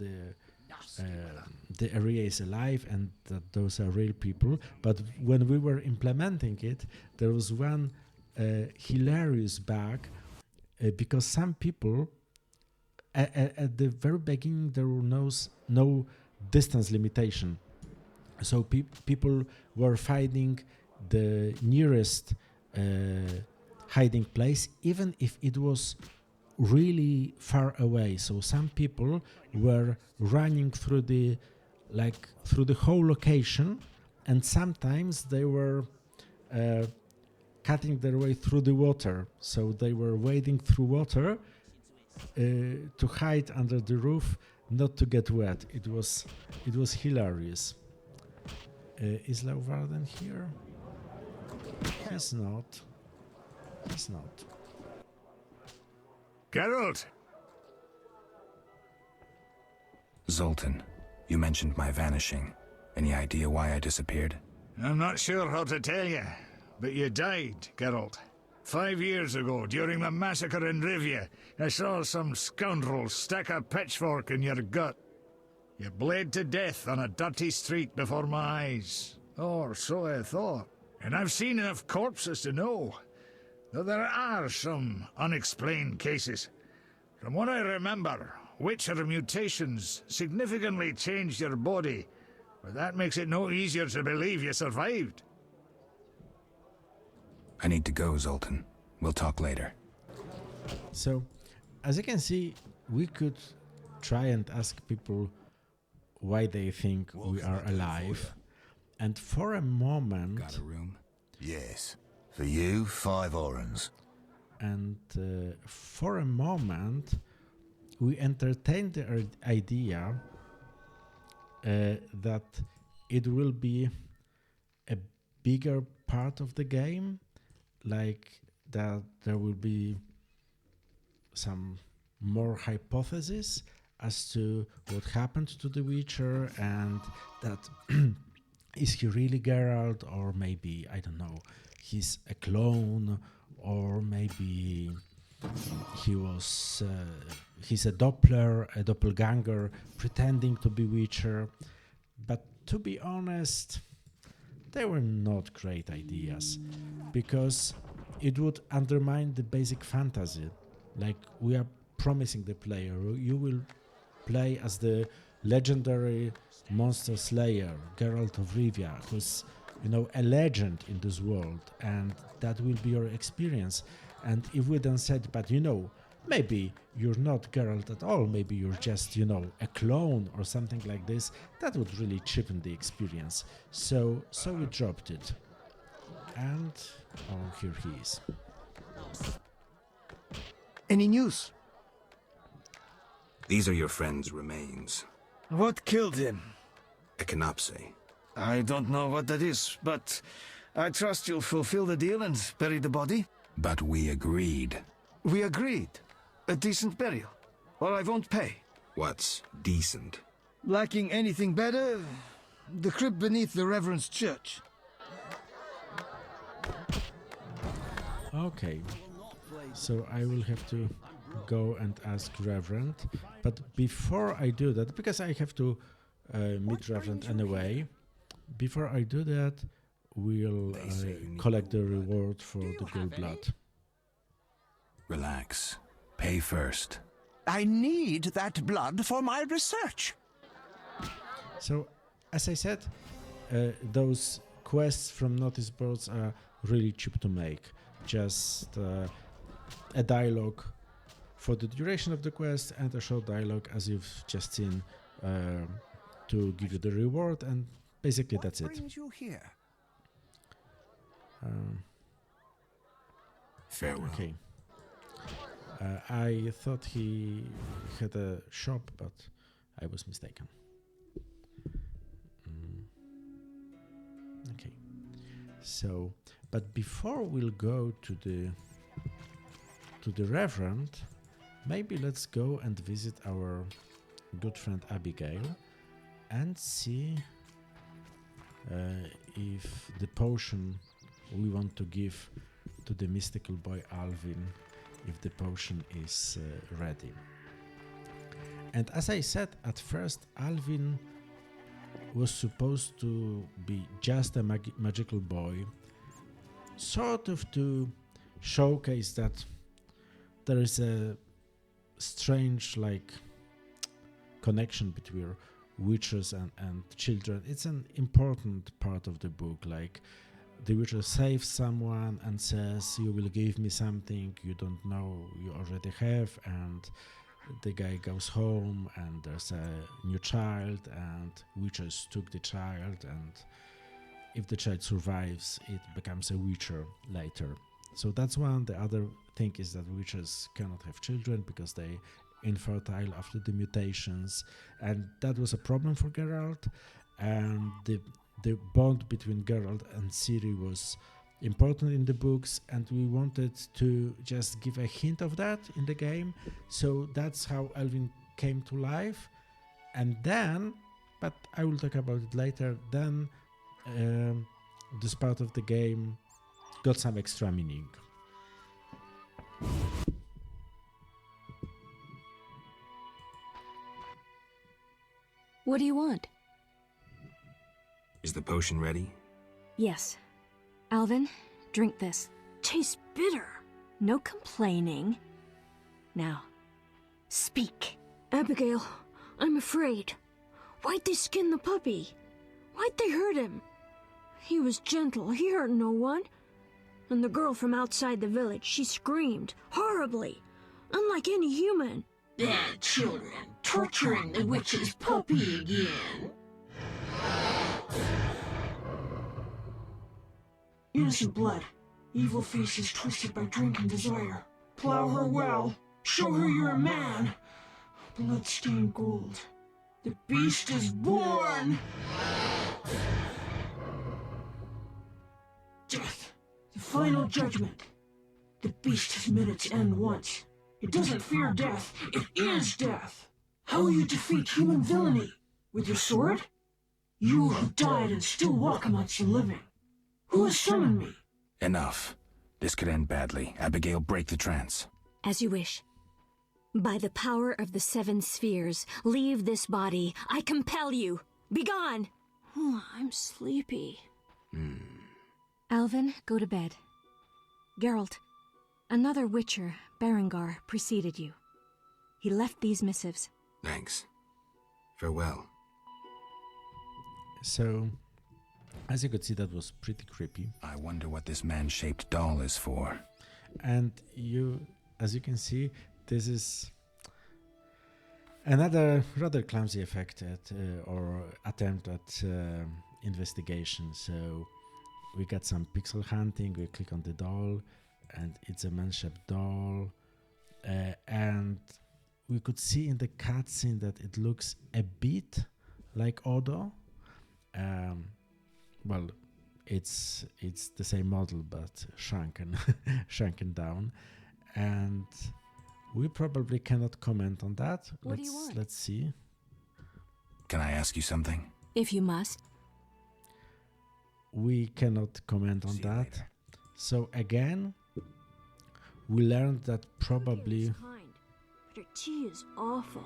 the area is alive and that those are real people. But when we were implementing it, there was one hilarious bug, because some people at the very beginning there was no distance limitation, so people were finding the nearest hiding place even if it was really far away. So some people were running through the whole location, and sometimes they were cutting their way through the water. So they were wading through water to hide under the roof, not to get wet. It was hilarious. Is Lauvarden here? He's not. He's not. Geralt! Zoltan, you mentioned my vanishing. Any idea why I disappeared? I'm not sure how to tell you, but you died, Geralt. 5 years ago, during the massacre in Rivia, I saw some scoundrel stick a pitchfork in your gut. You bled to death on a dirty street before my eyes. Or so I thought. And I've seen enough corpses to know that there are some unexplained cases. From what I remember, Witcher mutations significantly changed your body, but that makes it no easier to believe you survived. I need to go, Zoltan. We'll talk later. So, as you can see, we could try and ask people why they think we are alive. And for a moment... Got a room? Yes. For you, 5 orens. And for a moment, we entertained the idea that it will be a bigger part of the game, like that there will be some more hypotheses as to what happened to the Witcher, and that is he really Geralt, or maybe, I don't know, he's a clone, or maybe he's a doppelganger pretending to be Witcher. But to be honest, they were not great ideas, because it would undermine the basic fantasy. Like, we are promising the player, you will play as the legendary monster slayer, Geralt of Rivia, who's, a legend in this world, and that will be your experience. And if we then said, but maybe you're not Geralt at all, maybe you're just, a clone or something like this, that would really cheapen the experience. So we dropped it. And, here he is. Any news? These are your friend's remains. What killed him? Echinopsis. I don't know what that is, but I trust you'll fulfill the deal and bury the body. But we agreed. We agreed. A decent burial. Or I won't pay. What's decent? Lacking anything better, the crypt beneath the Reverend's church. Okay. So I will have to go and ask Reverend. But before I do that, because I have to meet Reverend anyway, before I do that, we'll collect the reward for the gallblood. Relax. Pay first. I need that blood for my research. So, as I said, those quests from notice boards are really cheap to make. Just a dialogue for the duration of the quest and a short dialogue, as you've just seen, to give you the reward, and basically that's it. What brings you here? Farewell. Okay. I thought he had a shop, but I was mistaken. Okay. So, but before we'll go to the Reverend, maybe let's go and visit our good friend Abigail and see if the potion we want to give to the mystical boy Alvin, if the potion is ready. And as I said at first, Alvin was supposed to be just a magical boy, sort of to showcase that there is a strange connection between witches and children. It's an important part of the book. Like, the witcher saves someone and says, you will give me something you don't know you already have, and the guy goes home and there's a new child, and witches took the child, and if the child survives, it becomes a witcher later. So that's one. The other thing is that witches cannot have children because they infertile after the mutations, and that was a problem for Geralt. And the bond between Geralt and Ciri was important in the books, and we wanted to just give a hint of that in the game. So that's how Alvin came to life. And then, but I will talk about it later, then this part of the game got some extra meaning. What do you want? Is the potion ready? Yes. Alvin, drink this. Tastes bitter. No complaining. Now, speak. Abigail, I'm afraid. Why'd they skin the puppy? Why'd they hurt him? He was gentle. He hurt no one. And the girl from outside the village, she screamed horribly, unlike any human. Bad children torturing the witch's puppy again. Innocent blood. Evil faces twisted by drink and desire. Plow her well. Show her you're a man. Blood-stained gold. The beast is born! Death. The final judgment. The beast has met its end once. It doesn't fear death. It is death. How will you defeat human villainy? With your sword? You who died and still walk amongst the living. Who has summoned me? Enough. This could end badly. Abigail, break the trance. As you wish. By the power of the 7 spheres, leave this body. I compel you. Begone! Oh, I'm sleepy. Alvin, go to bed. Geralt, another witcher, Berengar, preceded you. He left these missives. Thanks. Farewell. So, as you could see, that was pretty creepy. I wonder what this man-shaped doll is for. And as you can see, this is another rather clumsy effect or attempt at investigation. So we got some pixel hunting, we click on the doll, and it's a man-shaped doll. And we could see in the cutscene that it looks a bit like Odo. Well, it's the same model, but shrunken down. And we probably cannot comment on that. What do you want? Let's see. Can I ask you something? If you must. We cannot comment on that. Later. So again, we learned that probably But her tea is awful.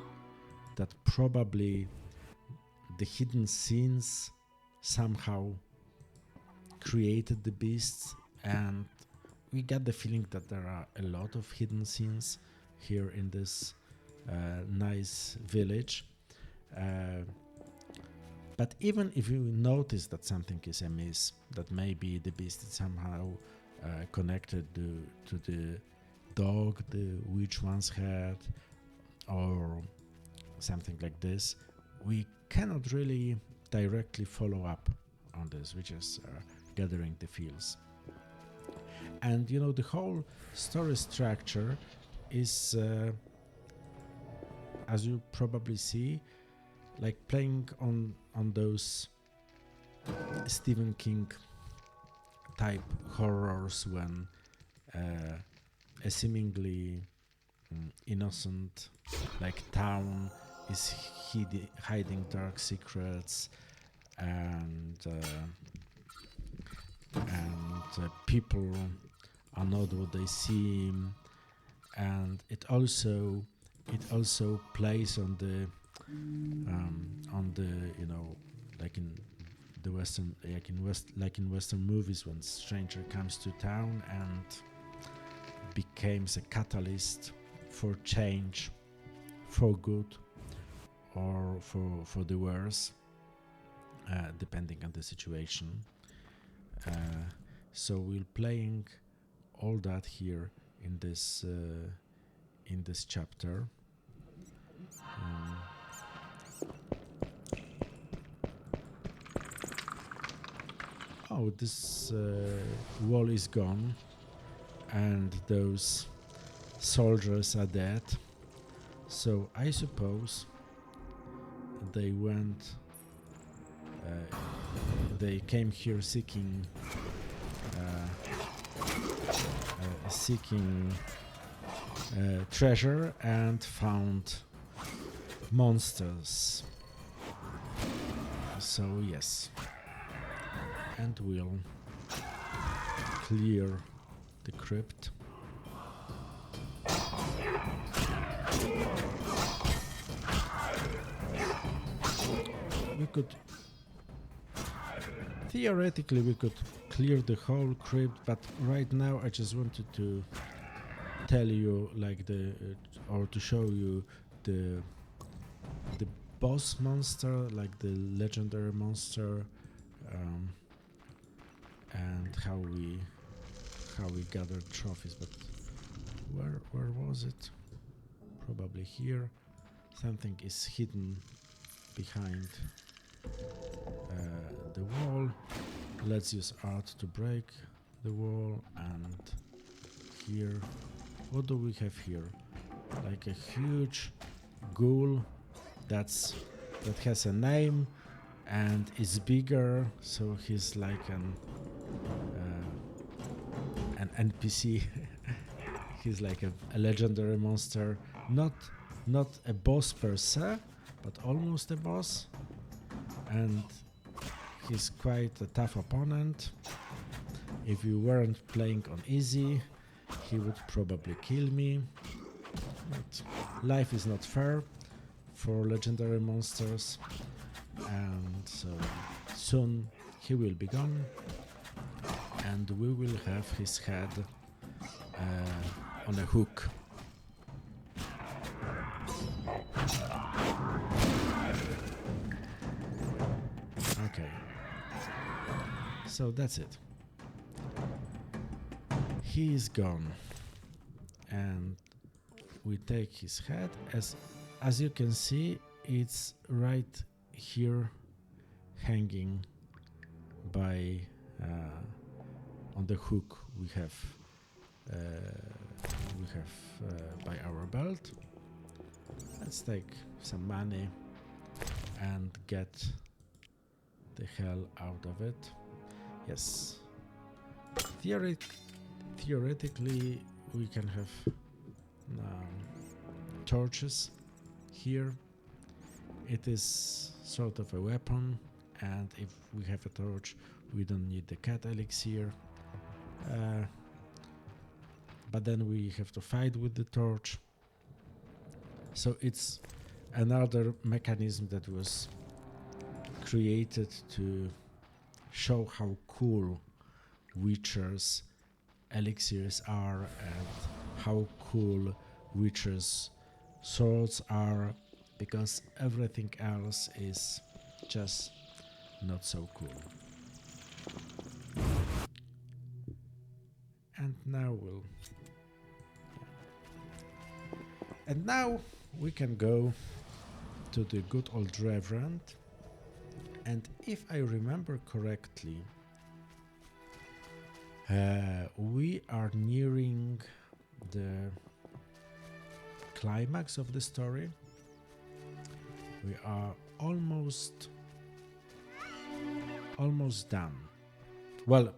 That probably the hidden scenes somehow created the beasts, and we got the feeling that there are a lot of hidden scenes here in this nice village. But even if you notice that something is amiss, that maybe the beast is somehow connected to the dog the witch once had, or something like this, we cannot really directly follow up on this. We just are gathering the feels. And the whole story structure is, as you probably see, like playing on those Stephen King type horrors when a seemingly innocent like town is hiding dark secrets, and people are not what they seem, and it also plays on the you know, like in the Western, like in Western movies, when stranger comes to town and becomes a catalyst for change, for good or for the worse, depending on the situation. So we're playing all that here in this chapter. Oh, this wall is gone, and those soldiers are dead. So I suppose they went. They came here seeking treasure and found monsters. So yes, and we'll clear the crypt. We could theoretically clear the whole crypt, but right now I just wanted to tell you, like, or to show you the boss monster, like the legendary monster, and how we gathered trophies. But where was it? Probably here. Something is hidden behind the wall. Let's use art to break the wall. And here, what do we have here? Like a huge ghoul that has a name and is bigger, so he's like an NPC. He's like a legendary monster, not a boss per se, but almost a boss, and he's quite a tough opponent. If you weren't playing on easy, he would probably kill me, but life is not fair for legendary monsters, and so soon he will be gone, and we will have his head on a hook. Okay, so that's it. He is gone, and we take his head. As you can see, it's right here, hanging by on the hook we have by our belt. Let's take some money and get the hell out of it. Yes, theoretically we can have torches here. It is sort of a weapon, and if we have a torch we don't need the cat elixir, but then we have to fight with the torch. So it's another mechanism that was created to show how cool Witcher's elixirs are and how cool Witcher's swords are, because everything else is just not so cool. And now we can go to the good old Reverend, and if I remember correctly, we are nearing the climax of the story. We are almost done. Well,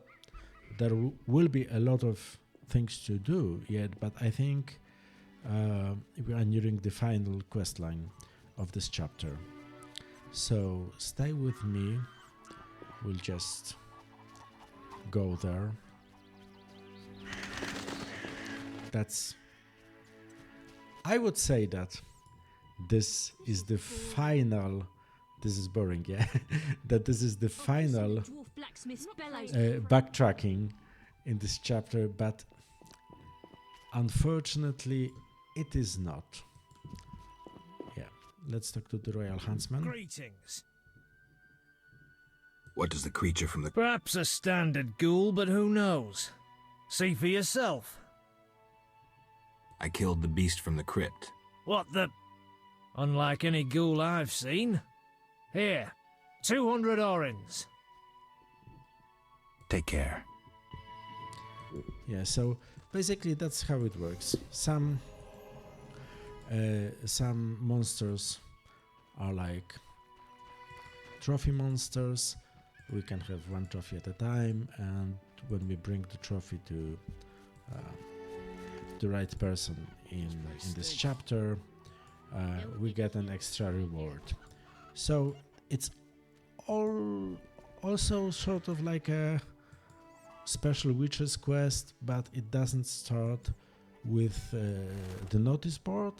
there will be a lot of things to do yet, but I think we are nearing the final quest line of this chapter. So stay with me. We'll just go there. I would say that this is the final. This is boring, yeah. That this is the final backtracking in this chapter, but unfortunately, it is not. Yeah, let's talk to the Royal Huntsman. Greetings. What does the creature from the... Perhaps a standard ghoul, but who knows? See for yourself. I killed the beast from the crypt. What the... Unlike any ghoul I've seen. Here, 200 orens. Take care. Yeah, so basically that's how it works. Some monsters are like trophy monsters. We can have one trophy at a time, and when we bring the trophy to the right person in this chapter, we get an extra reward. So it's also sort of like a special witches quest, but it doesn't start with the notice board.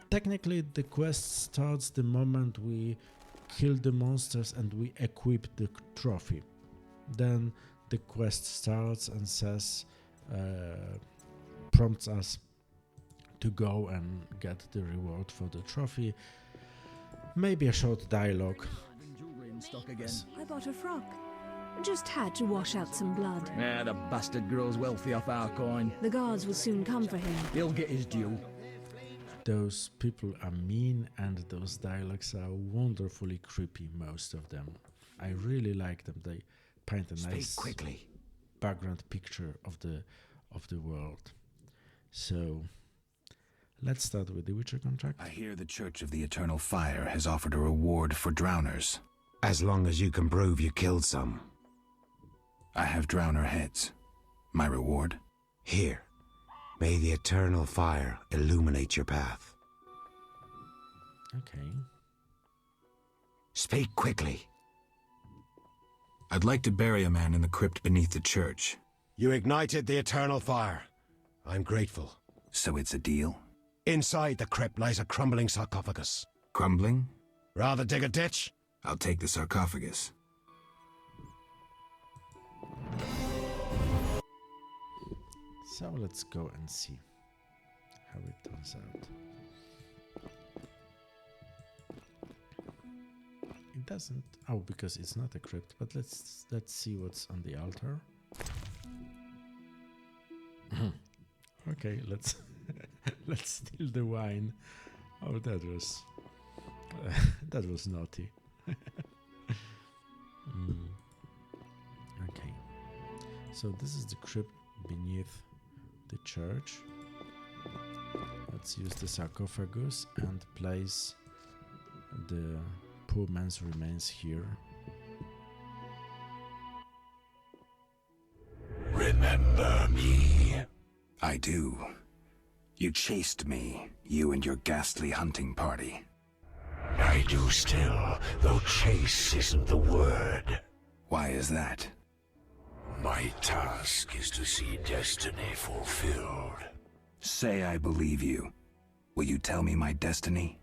Technically, the quest starts the moment we kill the monsters and we equip the trophy. Then the quest starts and says, prompts us to go and get the reward for the trophy. Maybe a short dialogue. I bought a frock. Just had to wash out some blood. Yeah, the bastard grows wealthy off our coin. The guards will soon come for him. He'll get his due. Those people are mean, and those dialogues are wonderfully creepy, most of them. I really like them. They paint a nice background picture of the world. So let's start with the Witcher contract. I hear the Church of the Eternal Fire has offered a reward for drowners. As long as you can prove you killed some. I have drowner heads. My reward? Here. May the Eternal Fire illuminate your path. Okay. Speak quickly. I'd like to bury a man in the crypt beneath the church. You ignited the Eternal Fire. I'm grateful. So it's a deal? Inside the crypt lies a crumbling sarcophagus. Crumbling? Rather dig a ditch? I'll take the sarcophagus. So let's go and see how it turns out. It doesn't... Oh, because it's not a crypt, but let's see what's on the altar. Okay, let's steal the wine. Oh, that was naughty. Okay, so this is the crypt beneath the church. Let's use the sarcophagus and place the poor man's remains here. Remember me? I do. You chased me, you and your ghastly hunting party. I do still, though chase isn't the word. Why is that? My task is to see destiny fulfilled. Say I believe you. Will you tell me my destiny?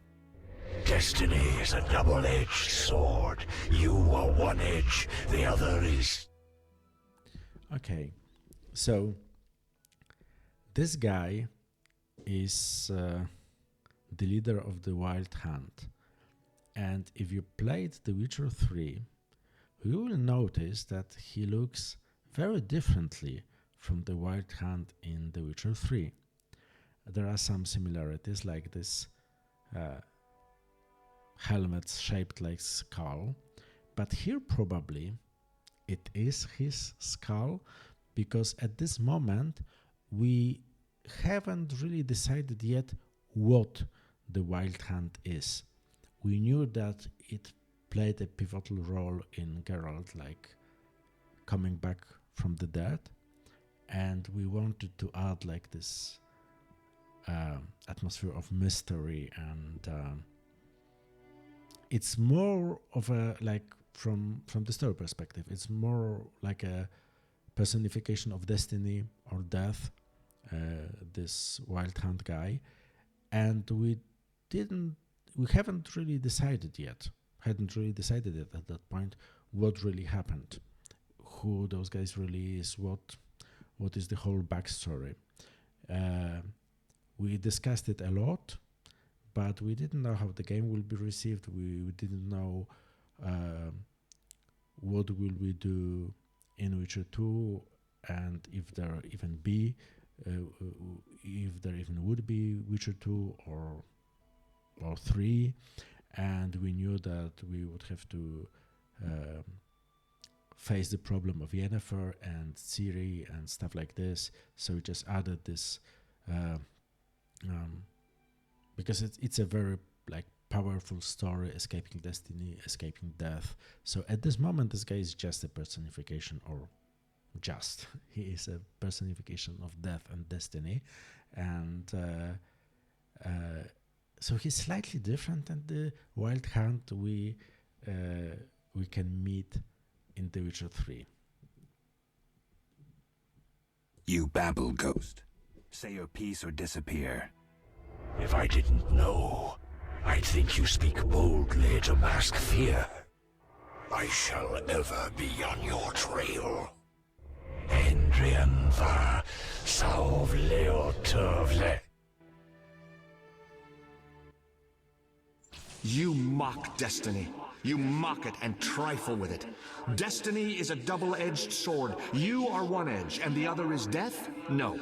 Destiny is a double-edged sword. You are one edge, the other is... Okay, so this guy is the leader of the Wild Hunt. And if you played The Witcher 3, you will notice that he looks very differently from the Wild Hunt in The Witcher 3. There are some similarities, like this helmet shaped like skull, but here probably it is his skull, because at this moment we haven't really decided yet what the Wild Hunt is. We knew that it played a pivotal role in Geralt, like coming back from the dead, and we wanted to add like this atmosphere of mystery, and it's more of a, like, from the story perspective, it's more like a personification of destiny or death, this Wild Hunt guy, and we haven't really decided yet at that point what really happened, who those guys really is, what is the whole backstory. We discussed it a lot, but we didn't know how the game will be received. We didn't know what will we do in Witcher 2, and if there even would be Witcher 2 or 3, and we knew that we would have to face the problem of Yennefer and Ciri and stuff like this. So we just added this because it's a very like powerful story, escaping destiny, escaping death. So at this moment, this guy is just a personification, or he is a personification of death and destiny, and so he's slightly different than the Wild Hunt we can meet in The Witcher 3. You babble, Ghost. Say your piece or disappear. If I didn't know, I'd think you speak boldly to mask fear. I shall ever be on your trail. Endrian va sauvleotovle. You mock destiny. You mock it and trifle with it. Destiny is a double-edged sword. You are one edge, and the other is death? No.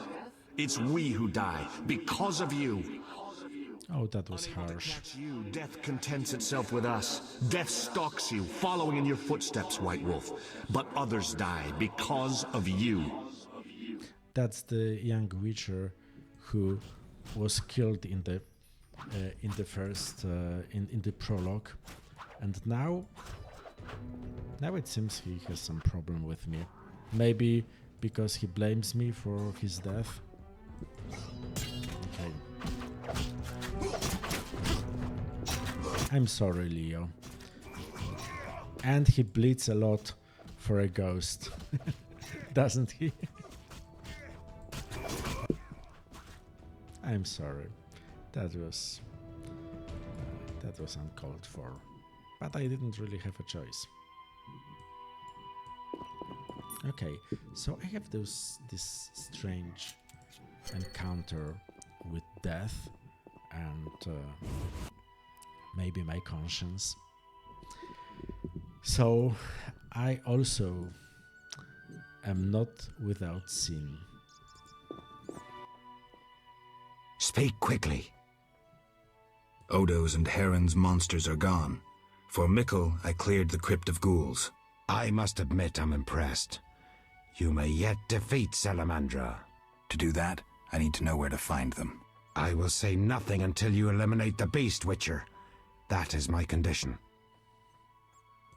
It's we who die, because of you. Oh, that was harsh. You, death contents itself with us. Death stalks you, following in your footsteps, White Wolf. But others die because of you. That's the young Witcher who was killed in the first in the prologue, and now it seems he has some problem with me. Maybe because he blames me for his death. Okay. I'm sorry, Leo. And he bleeds a lot for a ghost, doesn't he? I'm sorry. That was uncalled for, but I didn't really have a choice. Okay, so I have this strange encounter with death and maybe my conscience. So I also am not without sin. Speak quickly. Odo's and Heron's monsters are gone. For Mikkel, I cleared the Crypt of Ghouls. I must admit I'm impressed. You may yet defeat Salamandra. To do that, I need to know where to find them. I will say nothing until you eliminate the beast, Witcher. That is my condition.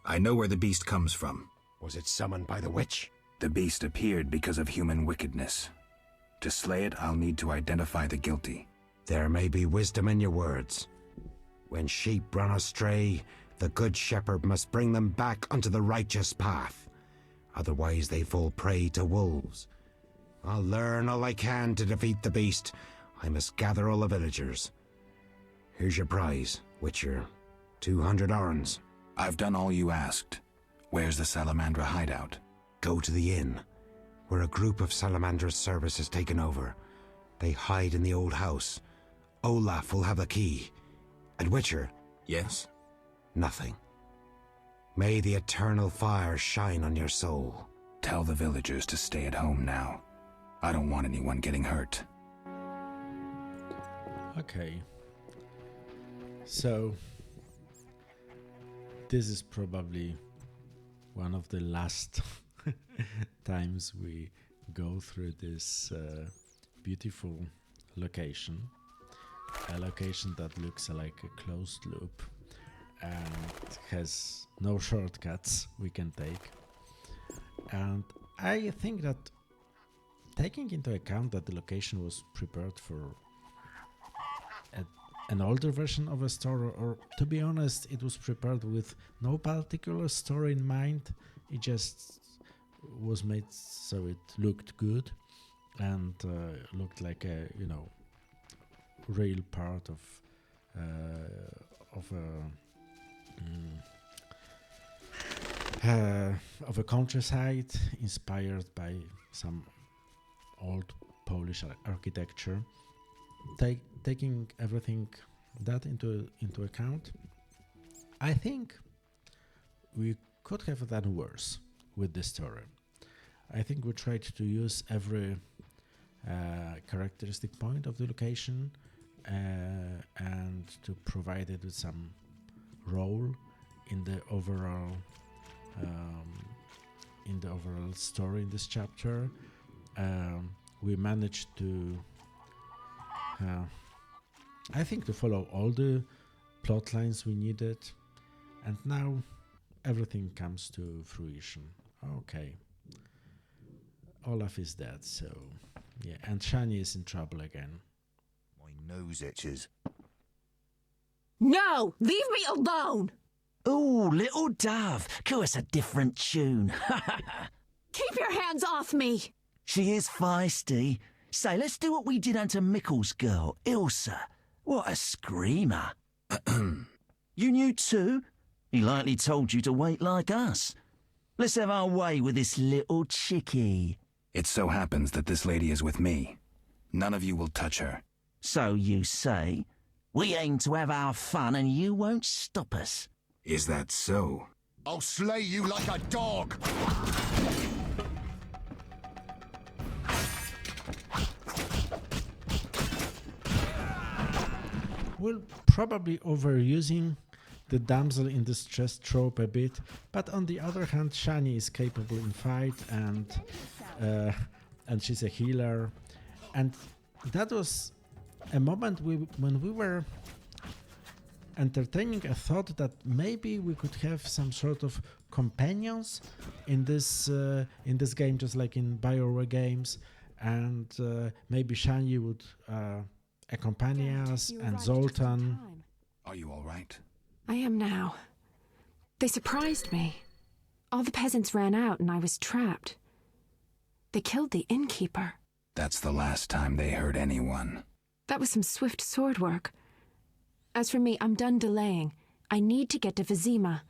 I know where the beast comes from. Was it summoned by the witch? The beast appeared because of human wickedness. To slay it, I'll need to identify the guilty. There may be wisdom in your words. When sheep run astray, the good shepherd must bring them back onto the righteous path. Otherwise they fall prey to wolves. I'll learn all I can to defeat the beast. I must gather all the villagers. Here's your prize, Witcher. 200 orens. I've done all you asked. Where's the Salamandra hideout? Go to the inn, where a group of Salamandra's service has taken over. They hide in the old house. Olaf will have the key. And Witcher? Yes? Nothing. May the eternal fire shine on your soul. Tell the villagers to stay at home now. I don't want anyone getting hurt. Okay. So, this is probably one of the last times we go through this beautiful location. a location that looks like a closed loop and has no shortcuts we can take. And I think that taking into account that the location was prepared for an older version of a story, or to be honest, it was prepared with no particular story in mind, it just was made so it looked good and looked like a, you know, real part of a countryside inspired by some old Polish architecture. Taking everything that into account, I think we could have done worse with this story. I think we tried to use every characteristic point of the location and to provide it with some role in the overall story in this chapter. We managed to I think to follow all the plot lines we needed, and now everything comes to fruition. Okay, Olaf is dead, so yeah, and Shani is in trouble again. My nose itches. No! Leave me alone! Ooh, little dove, cue us a different tune. Keep your hands off me! She is feisty. Say, let's do what we did unto Mickle's girl, Ilsa. What a screamer. You knew too? He likely told you to wait like us. Let's have our way with this little chickie. It so happens that this lady is with me. None of you will touch her. So you say? We aim to have our fun and you won't stop us. Is that so? I'll slay you like a dog! We're probably overusing the damsel in distress trope a bit, but on the other hand, Shani is capable in fight and she's a healer, and that was a moment when we were entertaining a thought that maybe we could have some sort of companions in this game, just like in BioWare games, and maybe Shani would accompany us, and Zoltan. Are you all right? I am now. They surprised me. All the peasants ran out and I was trapped. They killed the innkeeper. That's the last time they hurt anyone. That was some swift sword work. As for me, I'm done delaying. I need to get to Vizima.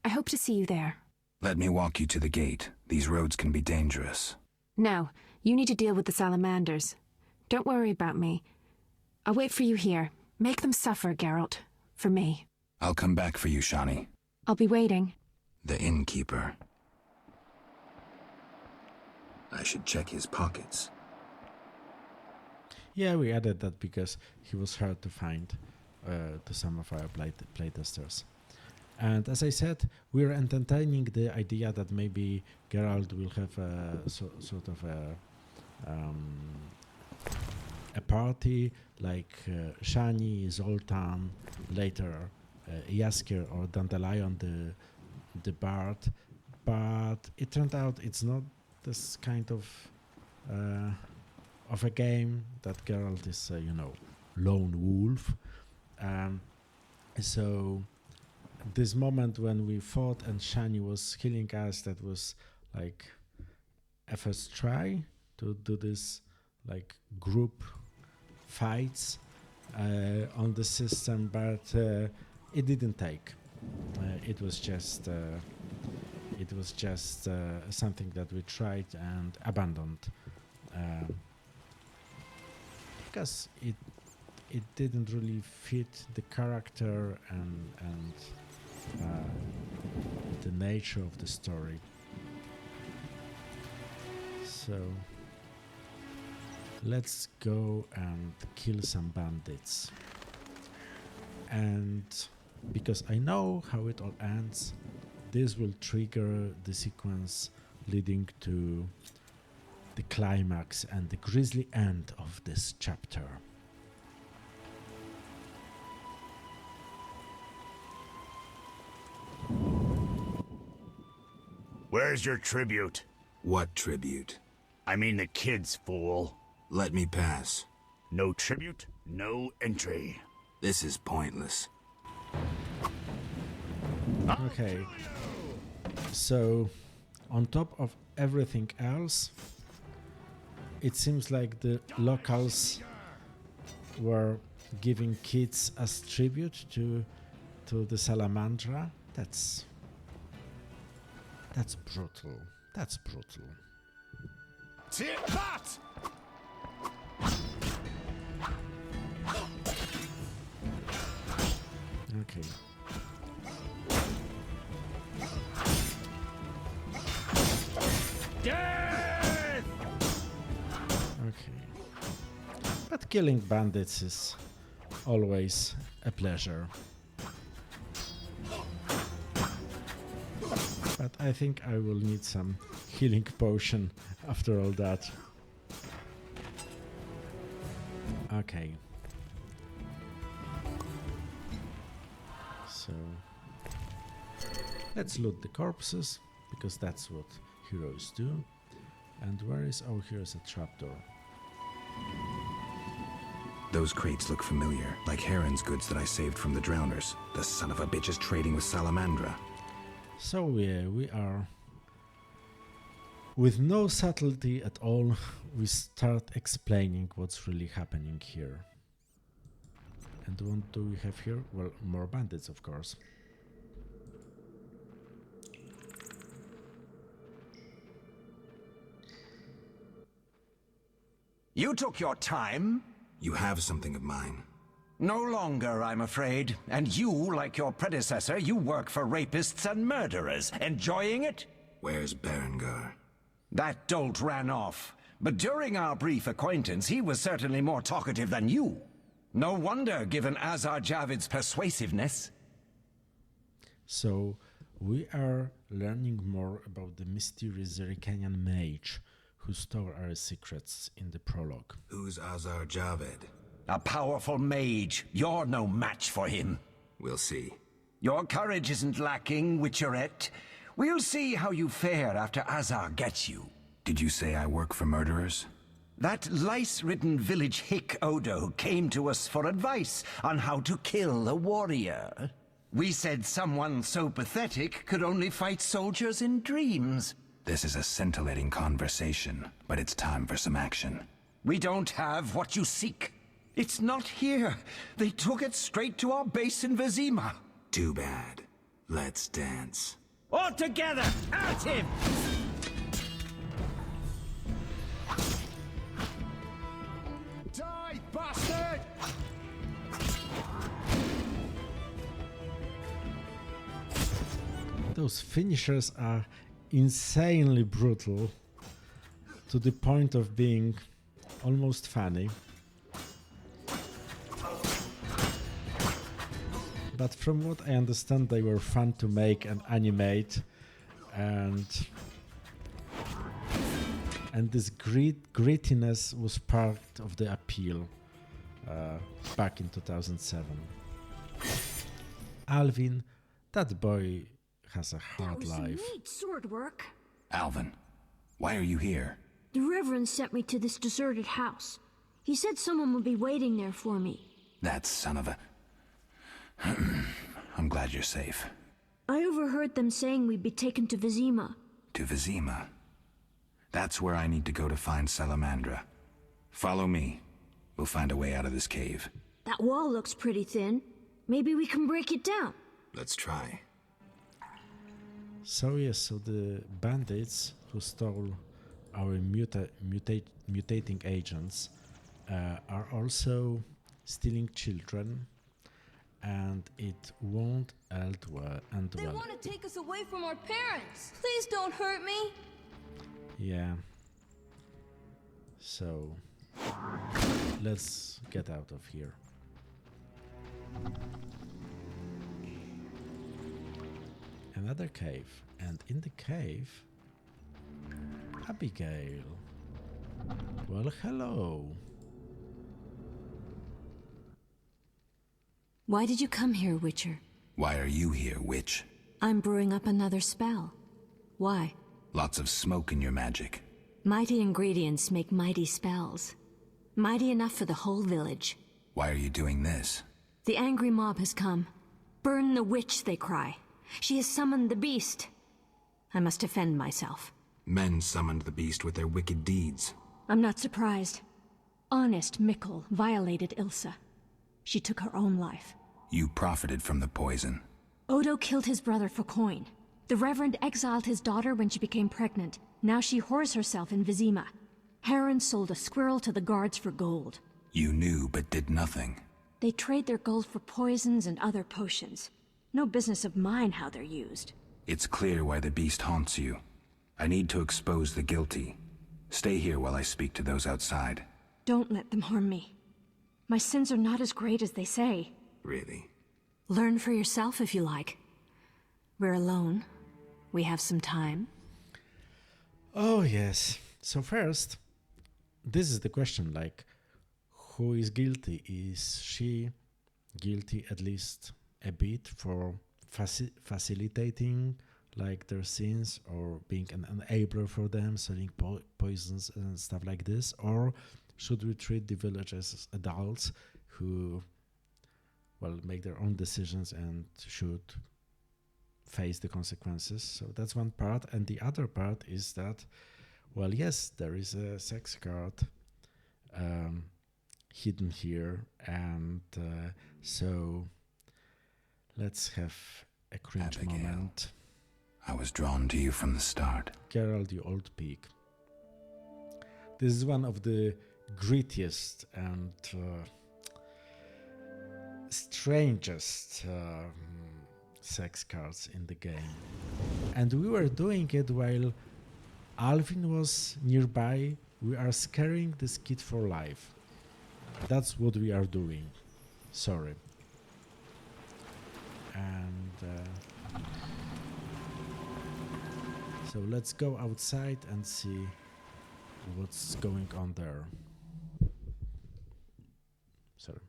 I hope to see you there. Let me walk you to the gate. These roads can be dangerous. No, you need to deal with the salamanders. Don't worry about me. I'll wait for you here. Make them suffer, Geralt. For me. I'll come back for you, Shani. I'll be waiting. The innkeeper. I should check his pockets. Yeah, we added that because he was hard to find to some of our playtesters. And as I said, we're entertaining the idea that maybe Geralt will have a sort of a party like Shani, Zoltan, later Jaskier or Dandelion, the bard. But it turned out it's not this kind of a game that Geralt is, lone wolf. So this moment when we fought and Shani was healing us, that was like a first try to do this like group fights on the system, but it didn't take. It was just something that we tried and abandoned because it didn't really fit the character and the nature of the story. So let's go and kill some bandits. And because I know how it all ends, this will trigger the sequence leading to the climax and the grisly end of this chapter. Where's your tribute? What tribute? I mean the kids, fool. Let me pass. No tribute, no entry. This is pointless. Okay. So, on top of everything else, it seems like the locals were giving kids as tribute to the Salamandra. That's brutal. That's brutal. Take that! Okay. Death! Okay. But killing bandits is always a pleasure. But I think I will need some healing potion after all that. Okay. So let's loot the corpses, because that's what heroes do. And where is... oh, here's a trapdoor. Those crates look familiar, like Heron's goods that I saved from the drowners. The son of a bitch is trading with Salamandra. So yeah, we are... with no subtlety at all, we start explaining what's really happening here. And what do we have here? Well, more bandits, of course. You took your time. You have something of mine. No longer, I'm afraid. And you, like your predecessor, you work for rapists and murderers. Enjoying it? Where's Berengar? That dolt ran off. But during our brief acquaintance, he was certainly more talkative than you. No wonder, given Azar Javid's persuasiveness. So, we are learning more about the mysterious Zerikanian mage who stole our secrets in the prologue. Who's Azar Javed? A powerful mage. You're no match for him. We'll see. Your courage isn't lacking, Witcherette. We'll see how you fare after Azar gets you. Did you say I work for murderers? That lice-ridden village hick Odo came to us for advice on how to kill a warrior. We said someone so pathetic could only fight soldiers in dreams. This is a scintillating conversation, but it's time for some action. We don't have what you seek. It's not here. They took it straight to our base in Vizima. Too bad. Let's dance. All together! At him! Die, bastard! Those finishers are insanely brutal, to the point of being almost funny. But from what I understand, they were fun to make and animate, and this grittiness was part of the appeal back in 2007. Alvin, that boy has a hard life. Neat sword work. Alvin, why are you here? The Reverend sent me to this deserted house. He said someone would be waiting there for me. That son of a... I'm glad you're safe. I overheard them saying we'd be taken to Vizima. To Vizima? That's where I need to go to find Salamandra. Follow me. We'll find a way out of this cave. That wall looks pretty thin. Maybe we can break it down. Let's try. So yes, so the bandits who stole our mutating agents are also stealing children, and it won't end well. They want to take us away from our parents. Please don't hurt me. Yeah. So let's get out of here. Another cave, and in the cave, Abigail. Well, hello. Why did you come here, Witcher? Why are you here, witch? I'm brewing up another spell. Why? Lots of smoke in your magic. Mighty ingredients make mighty spells. Mighty enough for the whole village. Why are you doing this? The angry mob has come. Burn the witch, they cry. She has summoned the beast. I must defend myself. Men summoned the beast with their wicked deeds. I'm not surprised. Honest Mikkel violated Ilsa. She took her own life. You profited from the poison. Odo killed his brother for coin. The Reverend exiled his daughter when she became pregnant. Now she whores herself in Vizima. Heron sold a squirrel to the guards for gold. You knew but did nothing. They trade their gold for poisons and other potions. No business of mine how they're used. It's clear why the beast haunts you. I need to expose the guilty. Stay here while I speak to those outside. Don't let them harm me. My sins are not as great as they say. Really? Learn for yourself if you like. We're alone. We have some time. Oh, yes. So first, this is the question, like, who is guilty? Is she guilty at least a bit for facilitating like their sins, or being an enabler for them, selling poisons and stuff like this? Or should we treat the village as adults who, well, make their own decisions and should face the consequences? So that's one part. And the other part is that, well, yes, there is a sex card hidden here, and so let's have a cringe Abigail, moment. I was drawn to you from the start. Geralt, you old pig. This is one of the grittiest and strangest sex cards in the game. And we were doing it while Alvin was nearby. We are scaring this kid for life. That's what we are doing. Sorry. And so let's go outside and see what's going on there. Sorry.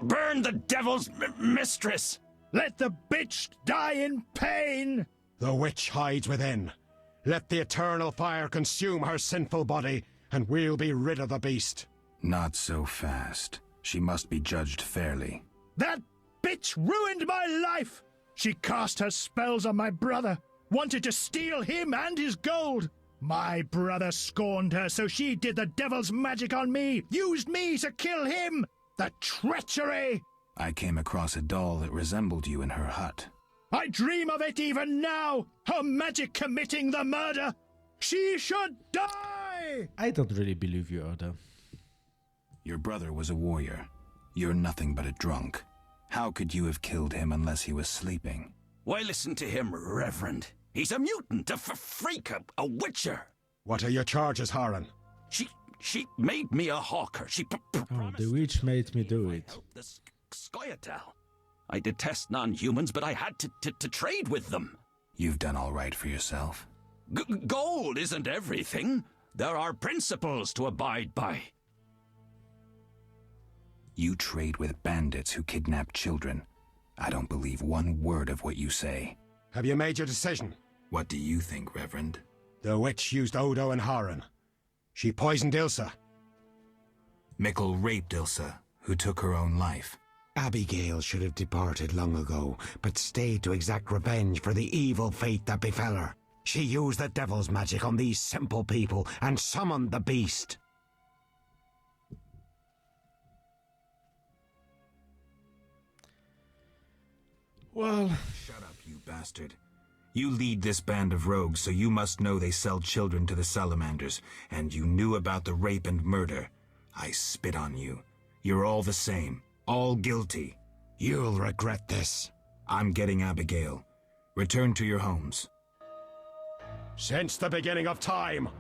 Burn the devil's mistress! Let the bitch die in pain! The witch hides within. Let the eternal fire consume her sinful body, and we'll be rid of the beast. Not so fast. She must be judged fairly. That bitch ruined my life! She cast her spells on my brother, wanted to steal him and his gold. My brother scorned her, so she did the devil's magic on me, used me to kill him! The treachery! I came across a doll that resembled you in her hut. I dream of it even now! Her magic committing the murder! She should die! I don't really believe you, Oda. Your brother was a warrior. You're nothing but a drunk. How could you have killed him unless he was sleeping? Why listen to him, Reverend? He's a mutant, a freak, a witcher. What are your charges, Haran? She made me a hawker. She Oh, the witch made me do it. the Skoyatel. I detest non-humans, but I had to trade with them. You've done all right for yourself. Gold isn't everything. There are principles to abide by. You trade with bandits who kidnap children. I don't believe one word of what you say. Have you made your decision? What do you think, Reverend? The witch used Odo and Haran. She poisoned Ilsa. Mikkel raped Ilsa, who took her own life. Abigail should have departed long ago, but stayed to exact revenge for the evil fate that befell her. She used the devil's magic on these simple people and summoned the beast. Well... Shut up, you bastard. You lead this band of rogues, so you must know they sell children to the salamanders, and you knew about the rape and murder. I spit on you. You're all the same. All guilty. You'll regret this. I'm getting Abigail. Return to your homes. Since the beginning of time,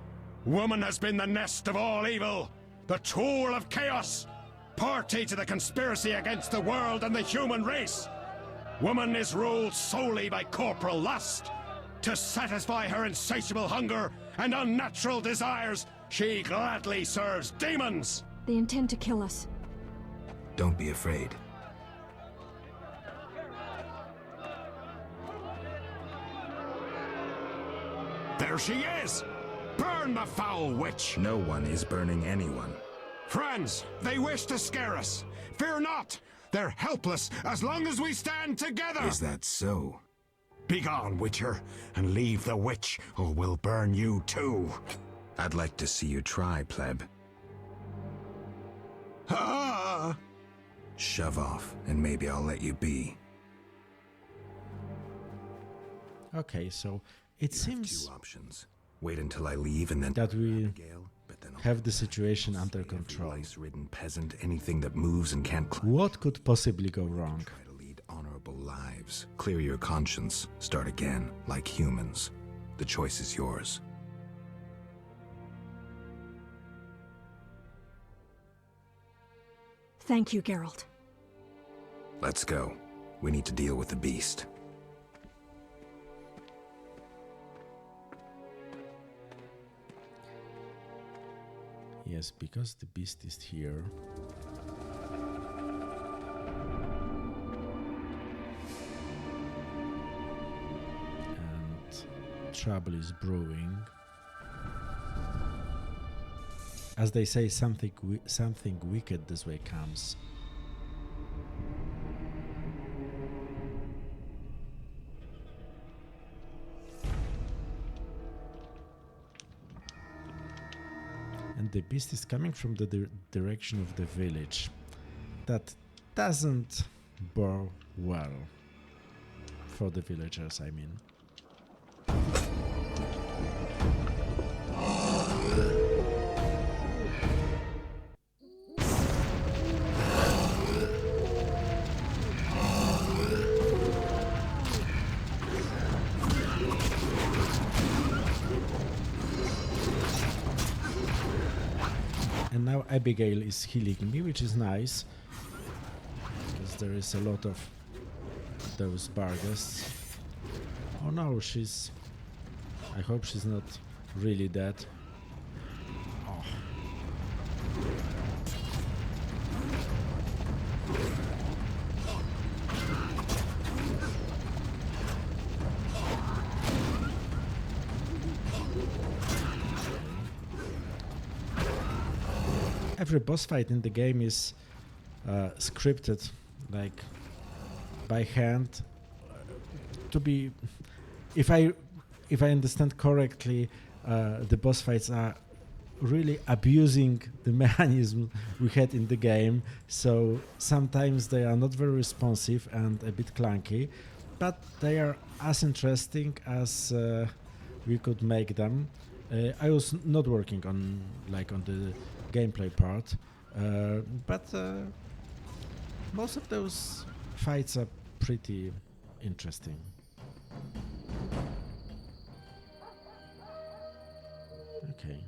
woman has been the nest of all evil, the tool of chaos, party to the conspiracy against the world and the human race. Woman is ruled solely by corporal lust. To satisfy her insatiable hunger and unnatural desires, she gladly serves demons. They intend to kill us. Don't be afraid. There she is! Burn the foul witch! No one is burning anyone. Friends, they wish to scare us. Fear not! They're helpless as long as we stand together! Is that so? Begone, Witcher, and leave the witch, or we'll burn you too. I'd like to see you try, pleb. Ah! Shove off, and maybe I'll let you be. Okay, so it seems two options. Wait until I leave and then that we Abigail, but then have the situation under control. Lice-ridden peasant, anything that moves and can't What could possibly go wrong? Try to lead honorable lives. Clear your conscience. Start again, like humans. The choice is yours. Thank you, Geralt. Let's go. We need to deal with the beast. Yes, because the beast is here. And trouble is brewing. As they say, something wicked this way comes. And the beast is coming from the direction of the village. That doesn't bode well for the villagers, I mean. And now Abigail is healing me, which is nice, because there is a lot of those bargaists. Oh no, I hope she's not really dead. Oh. Every boss fight in the game is scripted, like by hand. To be, if I understand correctly, the boss fights are really abusing the mechanism we had in the game. So sometimes they are not very responsive and a bit clunky, but they are as interesting as we could make them. I was not working on the gameplay part, but most of those fights are pretty interesting. Okay.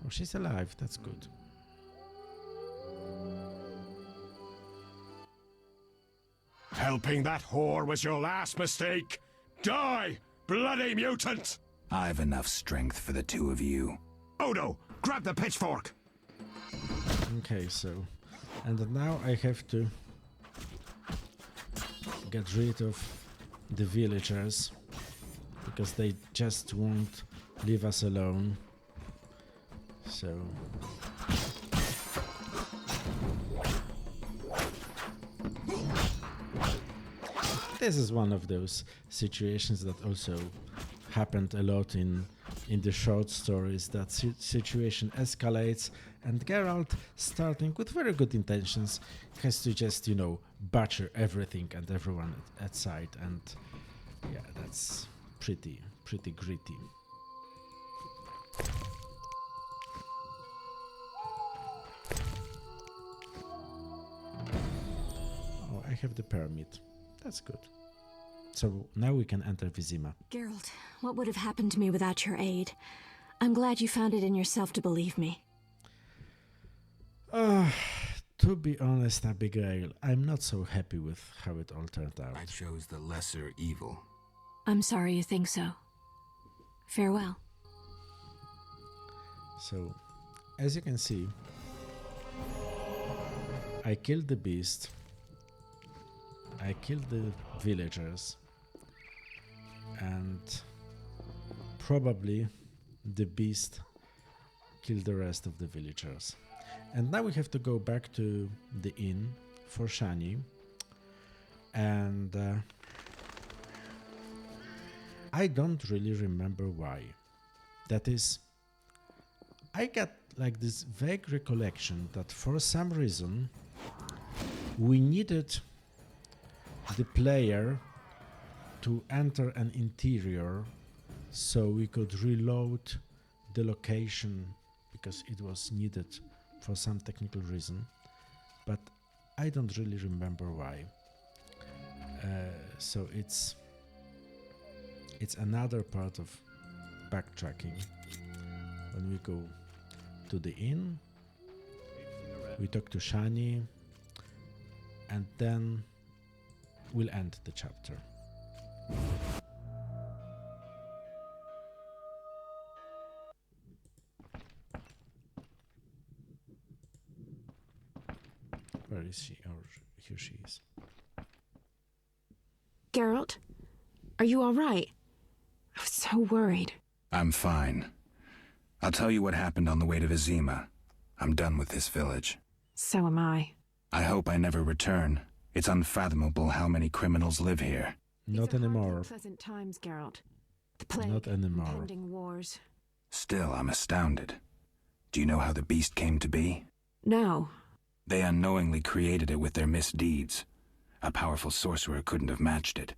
Oh, she's alive, that's good. Helping that whore was your last mistake. Die, bloody mutant! I've enough strength for the two of you. Odo, grab the pitchfork! Okay, so... And now I have to get rid of the villagers, because they just won't leave us alone. So... This is one of those situations that also happened a lot in the short stories, that situation escalates and Geralt, starting with very good intentions, has to just, butcher everything and everyone at sight, and yeah, that's pretty gritty. Oh, I have the permit. That's good. So now we can enter Vizima. Geralt, what would have happened to me without your aid? I'm glad you found it in yourself to believe me. To be honest, Abigail, I'm not so happy with how it all turned out. I chose the lesser evil. I'm sorry you think so. Farewell. So, as you can see, I killed the beast, I killed the villagers, and probably the beast killed the rest of the villagers. And now we have to go back to the inn for Shani, and I don't really remember why. That is, I got like this vague recollection that for some reason we needed the player to enter an interior so we could reload the location because it was needed for some technical reason, but I don't really remember why. So it's another part of backtracking. When we go to the inn, we talk to Shani, and then we'll end the chapter. Where is she? Or here she is. Geralt, are you all right? I was so worried. I'm fine. I'll tell you what happened on the way to Vizima. I'm done with this village. So am I. I hope I never return. It's unfathomable how many criminals live here. Not anymore. Pleasant times, Geralt. The plague, Not anymore. impending wars. Still, I'm astounded. Do you know how the beast came to be? No. They unknowingly created it with their misdeeds. A powerful sorcerer couldn't have matched it.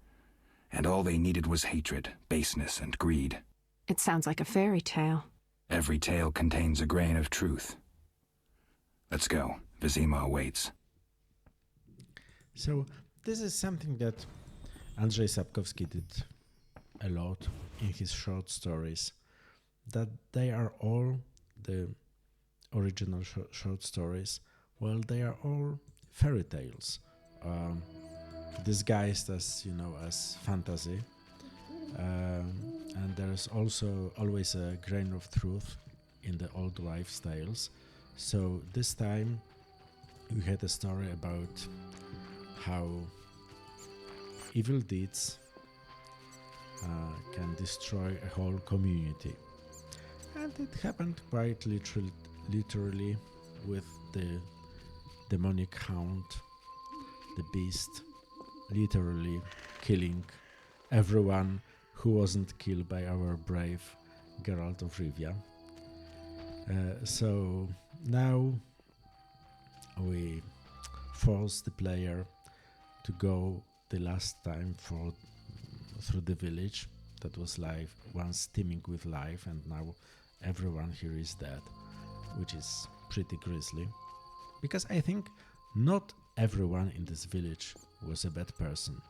And all they needed was hatred, baseness, and greed. It sounds like a fairy tale. Every tale contains a grain of truth. Let's go. Vizima awaits. So, this is something that Andrzej Sapkowski did a lot in his short stories. That they are all the original short stories. Well, they are all fairy tales, disguised as, as fantasy. And there's also always a grain of truth in the old wives' tales. So this time we had a story about how evil deeds can destroy a whole community. And it happened quite literally with the demonic hound, the beast, literally killing everyone who wasn't killed by our brave Geralt of Rivia. So now we force the player to go the last time through the village that was once teeming with life, and now everyone here is dead, which is pretty grisly. Because I think not everyone in this village was a bad person.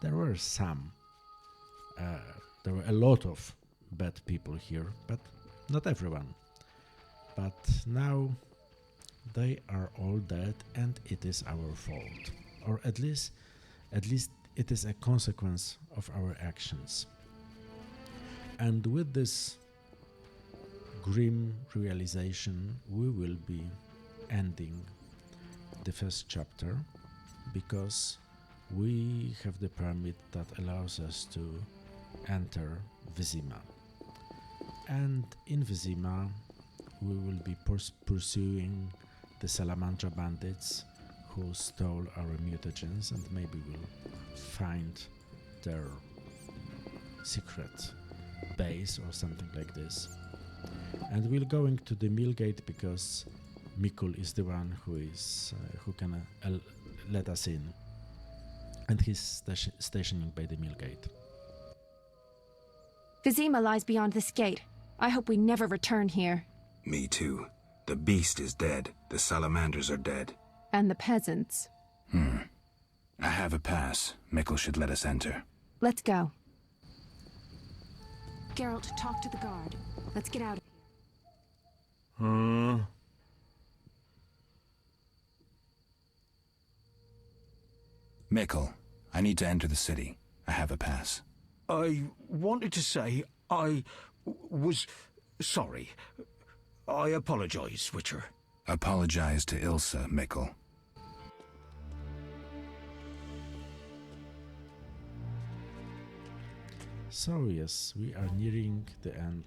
There were some. There were a lot of bad people here, but not everyone. But now they are all dead, and it is our fault. Or at least it is a consequence of our actions. And with this grim realization, we will be ending the first chapter, because we have the permit that allows us to enter Vizima. And in Vizima, we will be pursuing the Salamandra bandits who stole our mutagens, and maybe we'll find their secret base or something like this. And we're going to the Millgate because Mikul is the one who can let us in, and he's stationing by the Millgate. Vizima lies beyond this gate. I hope we never return here. Me too. The beast is dead. The salamanders are dead. And the peasants. I have a pass. Mikkel should let us enter. Let's go. Geralt, talk to the guard. Let's get out of here. Mikkel, I need to enter the city. I have a pass. I wanted to say I was sorry. I apologize, Witcher. Apologize to Ilsa, Mikkel. So yes, we are nearing the end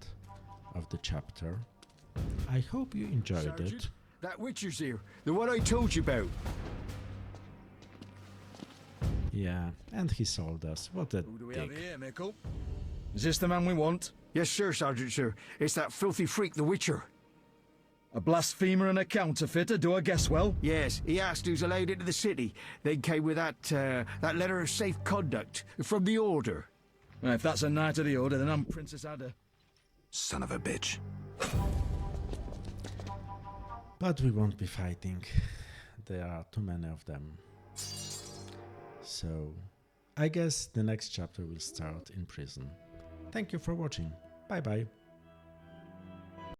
of the chapter. I hope you enjoyed Sergeant, it. that Witcher's here, the one I told you about. Yeah, and he sold us. What a Who do we have dick. here, Mickle? Is this the man we want? Yes, sir, Sergeant, sir. It's that filthy freak, the Witcher. A blasphemer and a counterfeiter, do I guess well? Yes, he asked who's allowed into the city. Then came with that letter of safe conduct from the Order. Well, if that's a knight of the Order, then I'm Princess Ada. Son of a bitch. But we won't be fighting. There are too many of them. So, I guess the next chapter will start in prison. Thank you for watching. Bye bye.